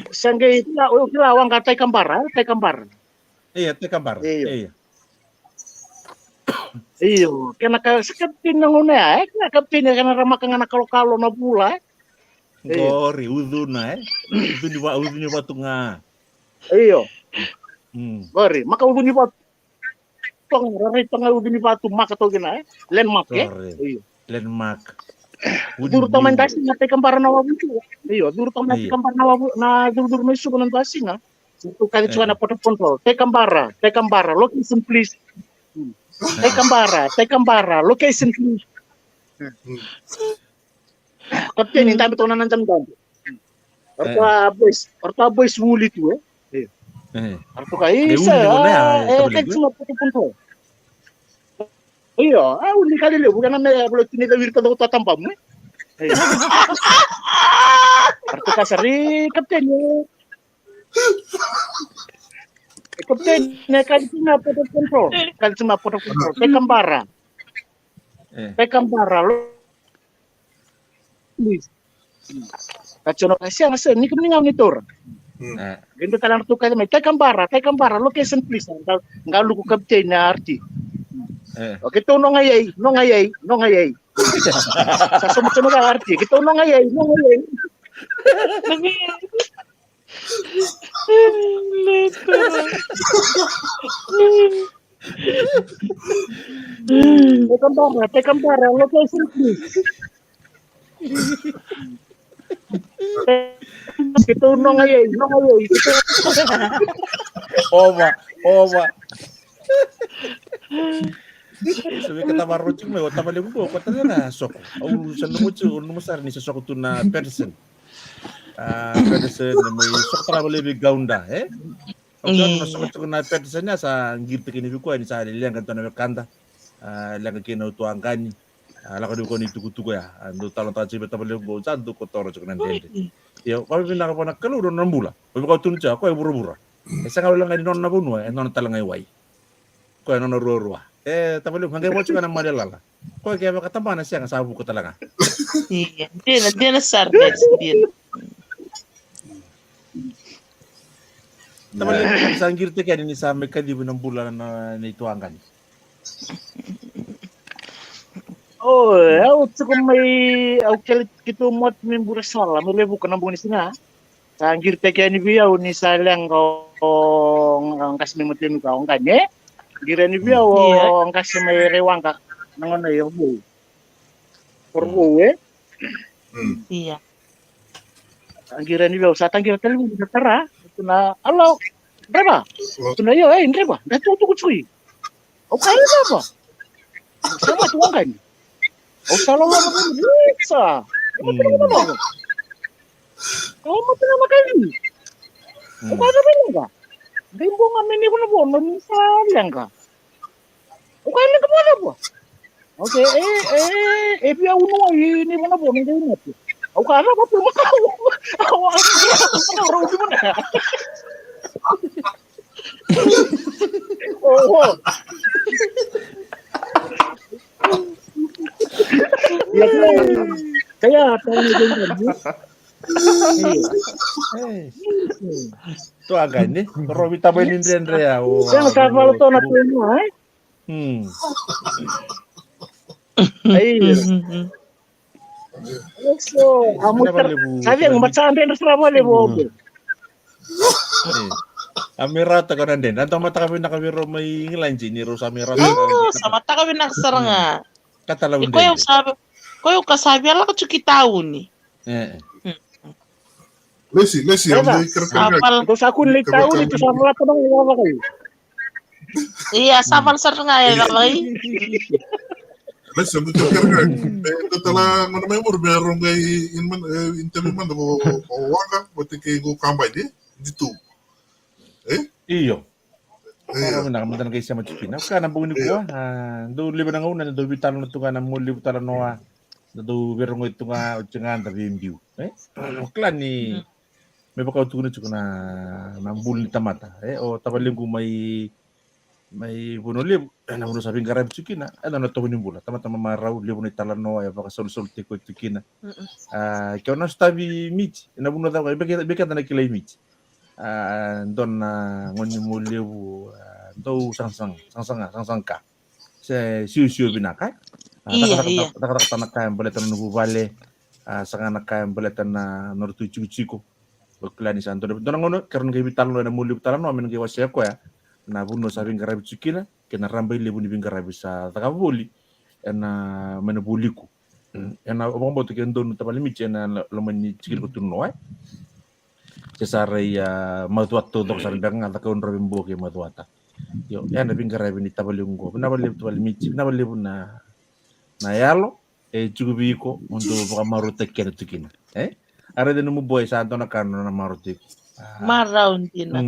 Sangga itu lah awang kata kembar. Iya, Tekambara. Iya. Iyo, kena kapten ng una kena kapten kena ramah kang anak kalau na pula. Gori, uduna Udun ni tunga. Iyo. Gori, maka udun ni batu. Tong udun ni batu maka to gina landmark Iyo. Landmark. Duro taman dasi na Tekambara na wabu. Iyo, duro taman Tekambara na wabu na duro na isu ng dasi na. Itu kali cuma na photo control. Tekambara, location please. Tekambara, location please. Kapten ini tapi tonan nanti dan. Orta boys wuli tu Orta kai kan cuma photo control. Iya, uli kali le bukan ame boleh tini da wirta do tampam. Orta kasari kapten Kapten, kali cuma photo control. Tekambara. Kacono kasi ang ni kami nga monitor. Ganito talang to kay may Tekambara, location please. Nga luko kapten na arti. Okay, to no ngayay. Sa sumunod nga arti, kito no ngayay. Tekambara, location please. Ito no ngayon. Oma. Sabi kata marucing mo, tamali mo ko kata na sok. Au sanumucho numusar ni sa sok tu na person. Pedersen may sok travel lebih gaunda Oke sok tu na Pedersen sa ngirte kini ko ni sa liang kanto na kanda. Lang kino tu angkani. Ala ko ni tuku ya. Ando talon taji beta beli go sandu ko toro cuk nan dende. Yo kami pindah ko na kaluro nan bula. Ko ko tunja ko buru-buru. Sa ngawala ngani non na bunu non talangai wai. Ko non ro tapos hanggang mo ka ng madalala. Ko kaya makatama na siya nga sabu ko talaga. Iya, dia na sardes din. Tapos sa ngirte kaya ni sa mekadibo ng bulan na ituangkan. Aku cukup aku kita mau memburu salah, melebu kena bonus na. Sanggir teke ni biau ni salang kau angkas memutin kau kan ye. Gira ni biau angkas merewang kak nangono yo bu. Perbu Iya. Gira ni biau satang gira telu tera. Tuna alo berapa? Tuna yo berapa? Dah tu cuy. Okay berapa? Sama tuang kan. Oh salah lah kan bisa. Kalau mati nama kali. Oh ada mana enggak? Dimbong amin ni pun misalnya enggak. Oh kali ke mana po? Oke, pia uno ini mana po ni ini. Oh kana pa po makao. Awak raw di mana? Oh. Ya, kaya tahu ni din. Tu agak ni, kalau kita mainin Andre ya. Saya sa malo to na puno ay. Ay. So, sabi ang matsahan din sa trabaho lebo. Amirata ka na din. Nanto mata kami na kami may ngilanji ni Rosa Amirata. Sama ta kami nagsaranga. Katalawin Ko din. yung sabi, ko yung kasabi ala ko chukitaw ni. Lesi, ang may karkarga. Sapal. Terus aku ni tahu ni tu sama lato ng iwa kayo. Iya, sapal saranga ya kamay. Lesi, ang may karkarga. Ito tala, mana may mur, meron kay interview man, o waka, pati kay go kambay di, dito. Iyo. Parang nakamatan kayo sa Machipina. Kaya nang bungi ko, do liba na una, do bitalo na ito nga, muli bitalo na do berong ito nga, o nga, tabi yung klan ni, may baka ito na nambuli tamata. O tabalim ko may bunolib, namuno sabing garab tsukina, na ito yung bula. Tama-tama maraw, libo na italano, ay baka sol-solte ko tsukina. Ikaw na sa tabi Mitch, nabuno daw kayo, bigat na nakilay Mitch. Doon na ngonyo mo libo do sangsang ka sa siyo binakay takatanak kayang baletan na nububale sanga nakayang baletan na nortu chiko klani santo doon ngono karon kay bitalo na muli bitalo amin kay wasya ko ya na buno sa bingarabi chikina kina rambay libo ni bingarabi sa takabuli na manabuli ko na obong boto kay doon tabalimit na lamani chikil ko tuno Cesaray matuato dok sa ribang at kaun rabing buki matuata. Yo, yan nabing karabi ni tabalunggo. Nabalib to balimichi, nabalib na yalo chugubi ko undo baka marutek kena tukina. Ara din mo boy sa anto na kano na marutek. Maraw din na.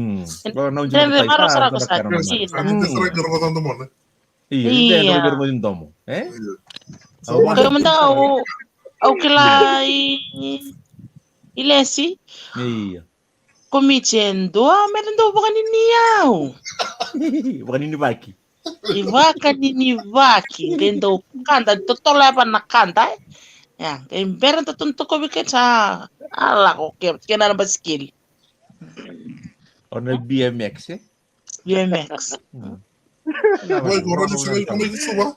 Ba na unjin Dere maraw sa ko sa Ang desray ka naman mo na. Iya, hindi na mo din domo. Kaya man daw au kilay ilesi. Iya. Kumitiendo, meron daw baka niniyaw. Baka ninibaki. Iba ka ninibaki. Ganyan daw kanta. Tutola pa na kanta. Yan. Kaya meron tatunto ko bikin sa ala ko. Kaya na ba skill? O nag-BMX BMX. Boy, kung sa ngayon kung may gusto ba?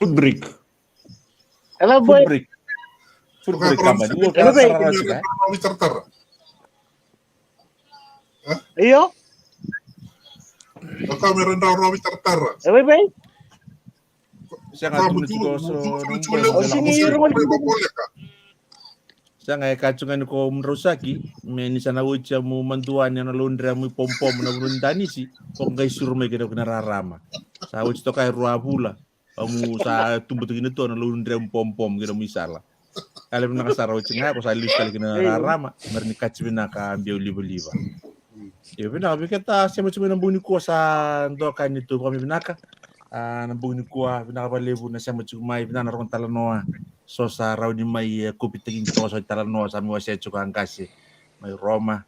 Food break. Hello boy. Food break naman. Tartar. Iyo. Baka meron daw rawi tartar. Boy. Siya nga tunod ko siya nga kacungan ko Rosaki, may nisa na siya mo manduan niya na Londra mo pom-pom na bulundani si kung kay surmay kaya kinararama. Sa awit ito kay Ruabula, mo sa tumbutugin ito na Londra mo pom-pom kaya mo isala. Alam mo nakasaraw siya nga ako sa alis kali kinararama, meron ni Katsi pinaka-ambiyaw liba-liba. Iyo pinaka-bigat siya mo ng buni ko sa doka nito kami pinaka. Ng buni ko pinaka-balibo na siya mo may pinanarong talanoa. So sa raw ni may kupitingin ko sa talanoa sa mga siya tsukang kasi. May Roma,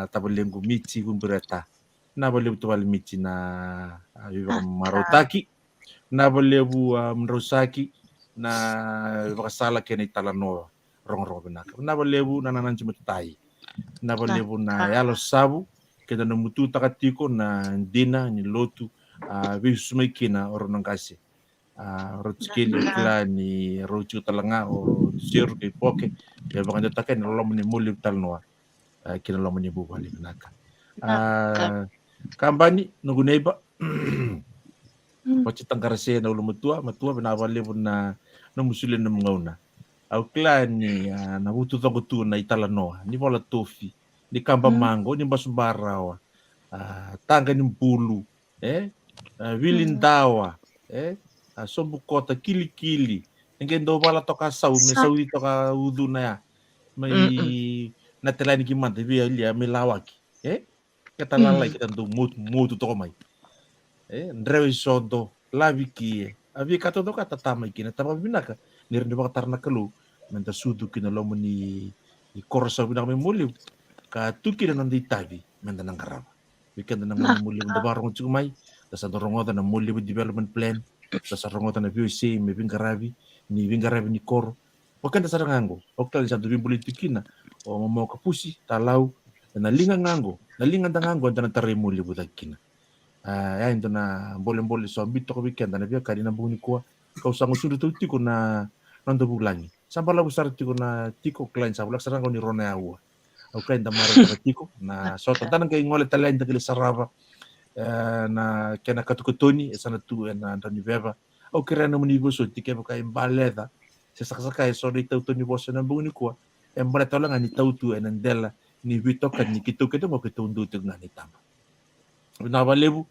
tabalim ko Michi kumbireta. Nabalim to Michi na Marotaki. Nabalim Rosaki na makasala kaya na talanoa. Rong-rong binaka. Nabalim na nanansi matutay. Nabalim na yalos sabu. Kaya namututa katiko na hindi na niloto. Bisus may kina oro ng kasi. Rotskil kila ni Rochu talanga o sir kay poke kaya baka natakan lolo ni muli talnoa kinalamo ni bubali naka kambani nugunay ba pacitang karase na ulo matua binabali po na musulin ng mga una au kila ni nabututan ko tu na italanoa ni wala tofi ni kamba mango ni basubarawa tangga ni bulu Vilindawa, sombu kota kili-kili. Ninguém do bala toka sau, me Sa- sau di toka uduna ya. Mm-mm. May natilani ki manta via ilia me lawaki. Kita lalai kita tu mutu toko mai. Ndrewe sodo lavi ki. Avi kato toka tatama ki na tama binaka. Nirinde baka tarna kalu. Menta sudu ki na lomo ni korsa binaka me muli. Ka tuki na nandi tavi. Menta nang karaba. Weekend na Nak. muli munda barong chumai. Tasa dorongoda na muli with development plan. Tasa rongoda na VOC me vingaravi. Ni vingaravi ni koro. Wakanda sa ngango. Okta sa dubi politikina. O mo kapusi talau na linga ngango. Na linga ngango anda na tare muli budakina. Ya ito na boleh-boleh so bito ko weekend na biya kadi na buni ko kau sango sudu tu tiko na nando bulangi. Sampai la besar tiko na tiko klain sa bulak sarang ko ni rona awa. Au klain da maro ka tiko na so tanang kay ngole talain da kili sarava na kena katukutoni sana tu na ndani beba. Au kira na muni boso tike ba kay baleda. Sesakasaka so di tau ni boso na buni ko. Embra tolang ani tau tu enandela ni bito kan ni kitu keto mo keto ndu tu ngani tama. Binabalebu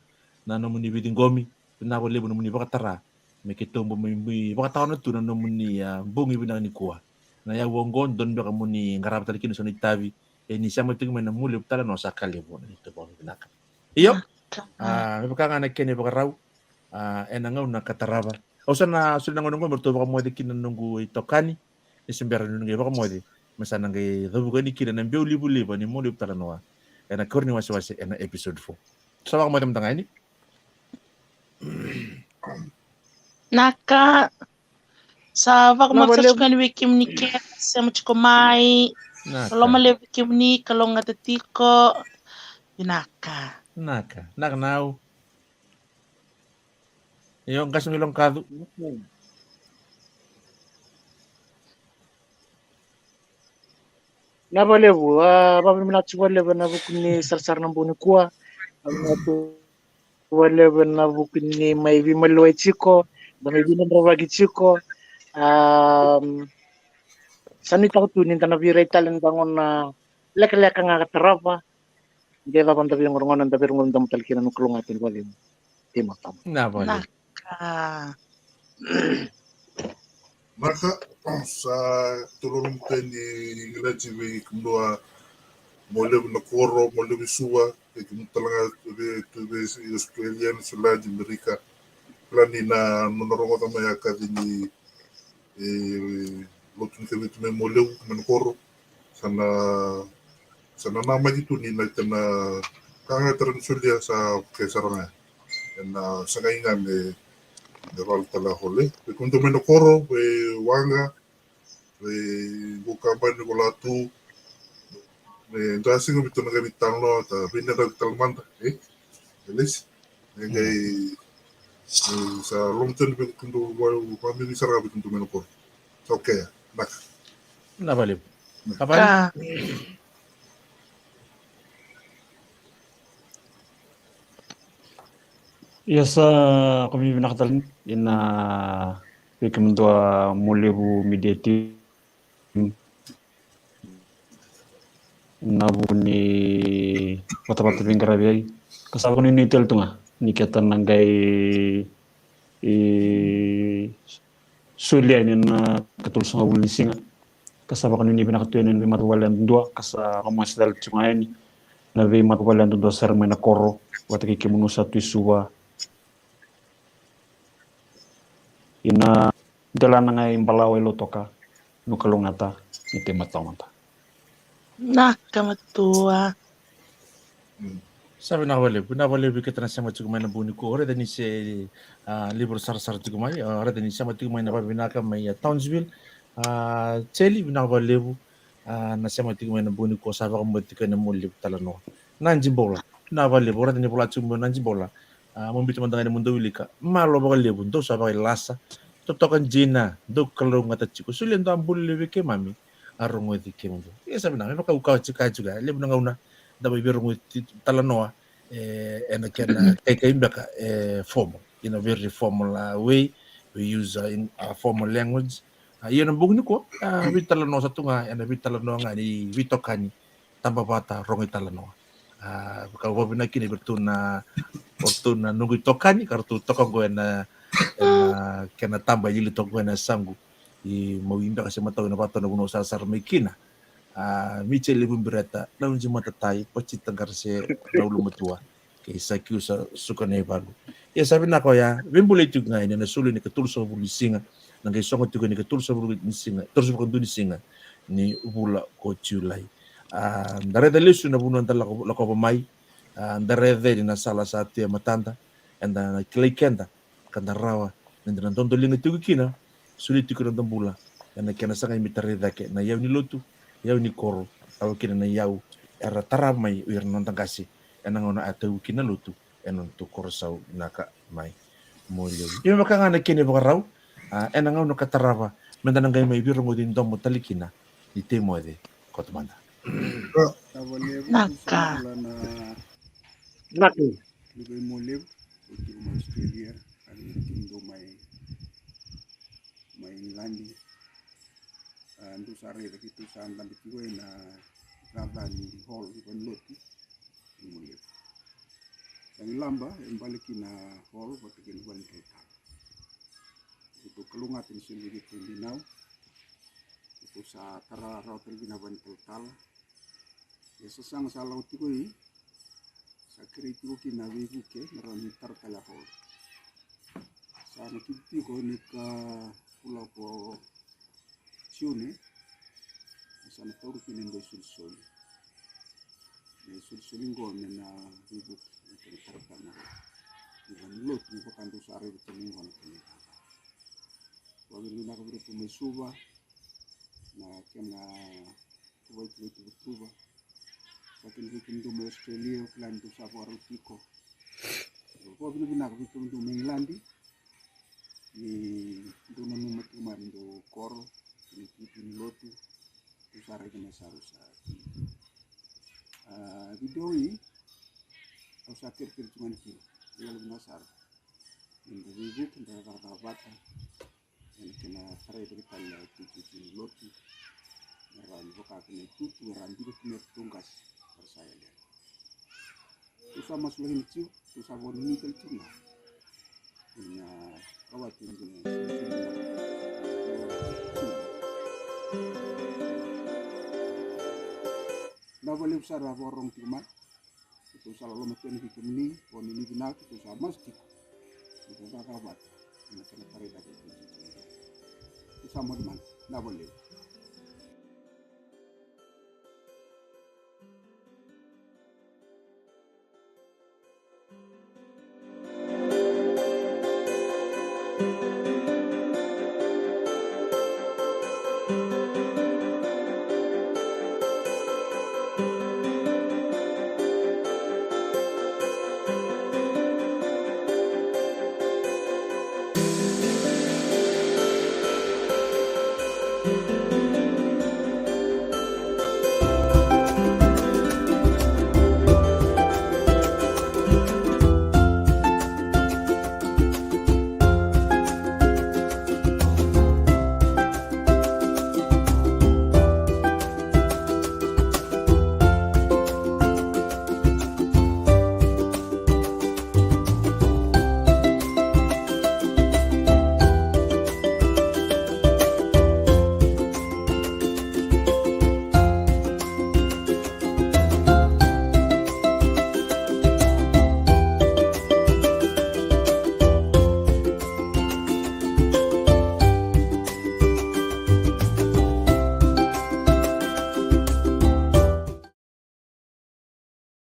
na nomuni bidingomi, binabalebu nomuni bakatara, me ketombo mi bakatawa na tu na nomuni bungi binani kuwa. Na ya wongon don baka muni ngarab tali kino soni tavi, ni sama tu na muli tala no sakali bo na ito bo binaka. Iyo, me baka na kene baka raw, enangaw na kataraba. O sana sulit nangon ngo berto baka moede kina nunggu itokani, isemberan nunggu baka moede. Masa nangay dabugani kina nang biu libu-libu ni muli tala noa. Ena kurni wasi-wasi ena episode 4. Sama ka mo tanga ini? Naka sa vak Nabalib. maksud kan wikim ni ke sa machiko mai kalau Naka. male wikim ni kalau ngatatiko naka. Naka now. Yung kasi milong kadu. Nabalebu, babi minatu walebu na bukuni sarsar ng buni kuwa. Minatu walebu na bukuni may vimalway chiko, na may vinamrawagi chiko. Sanit ako tunin na nabiray talan bangon na leka-leka nga katarapa. Hindi ba kung tabi yung rungonan, tabi rungonan damo talkinan ng kulong atin walim. Timatam. Nabali. Naka. Maka sa tulong ni Ilaji we kumdoa mole na koro mole suwa ke talaga to be Australian sulaji Amerika plani na nonorongo tama ya kadini lotun ke bitu me mole men koro sana nama itu ni na tana kanga transulia sa ke saranga na sangainga me de volta la hole pe kunto me no koro pe wanga pe buka ba ni gola tu me dasi ko bitu na gabitan lo ta binna da talmanda elis ngay sa lomten pe kunto wa mi sara pe kunto me no koro okay nak Nabali. Kapan? Yes, kami binakatal ina wikim dua mulibu media team nabuni wata-wata bingkarabi kasama ko ni tel tunga ni ketan nanggay sulia ni na katulsong abul singa kasama ko ni binakatuyan ni matuwalan dua kasa kamas dal tungayan na vi matuwalan dua sermen na koro wata kikimuno sa tuisuwa ina dala na ngay impalaw ilo toka no kalungata iti matamata. Naka matua. Sabi nabali kita na sama cukup na buni ko. Ora dani se libro sar-sar cukup mai. Ora dani sama cukup na babinaka may Townsville. Cheli nabali na sama cukup na buni ko sabi ko mo tika na muli talano. Nanji bola. Nabali ora dani bola cukup nanji bola. Membito man dengan mundo wilika malo bakal lebu do sa bakal lasa totokan jina do kalau ngata chiko sulen do ambul lewe ke mami arungo di ke mundo sabi na no ka uka chika juga lebu na ngauna da ba birungo talanoa and again kay imbaka formal in a very formal way we use in a formal language yun ang bugni ko vi talanoa sa tunga and vi talanoa nga ni vitokani tamba bata rongo talanoa Buka wabina kini bertuna fortuna nunggu tokani kartu tokong gue na kena tambah jili tokong gue na sanggu i mau indah kasih mata na pato na buno sasar mekina Michel lebih berata lawan cuma tatai pocit tengkar se daulu metua ke sakiu suka ne bagu ya sabi na ko ya bimbule tu ngai na sulu ni ketul so bulu singa nang songo tu ni ketul so bulu singa terus bukan tu singa ni bula ko julai ndare da lesu na buno antala ko pamai ndare de na sala satu ya matanda enda na kleikenda kanda rawa nenda na tondo linga tu kina suli tu kuna bula na kena sanga mitare da ke na yau ni lotu yau ni koro au kina na yau era taramai uir nonton kasi enang ona atau kina lutu enon tu korsau naka mai molio yo makanga na kini bakarau enang ona katarava mendanang gai mai biro ngodin domo talikina di temode kotmana Naka. Naku. Lugai moleb uti uma Australia ali kindo mai Inglandi andu sare da kitu sanda bitigo na rada ni hall kon loti moleb yang lamba yang balik na hall batikin ban kereta itu kelungat in sini di Tindinau itu sa tara router gina ban total ya sesang salau tikoi sakri itu kina wigu ke merani tarkala hol sana kiti ko ni ka pulau ko siune sana toru kina ndo sul ngo na wigu ke tarkala iban lot ni ko kandu sare itu minggu na kini wagi ni na ko beto mesuba na kena tuwa tuwa Pakin bikin do Australia klan do sabar tiko. Ko bina bikin do Englandi ni do nanu mati do koro ni bikin lotu do sare kena sarusa. Video ini au sakir cuman kilo. Lalu nasar. Indo wibu kena bata. Yang kena tare berita bikin lotu. Ran boka kena tutu ran di kena tunggas saya lihat. Tu sama selain itu, tu sama ini kelcuna. Punya kawat ini. Nah boleh besar orang timat. Itu salah lama tuan bikin ini, pon ini benar itu sama sih. Itu kawat. Ini kena tarik dari itu. Itu sama dengan. Nah boleh.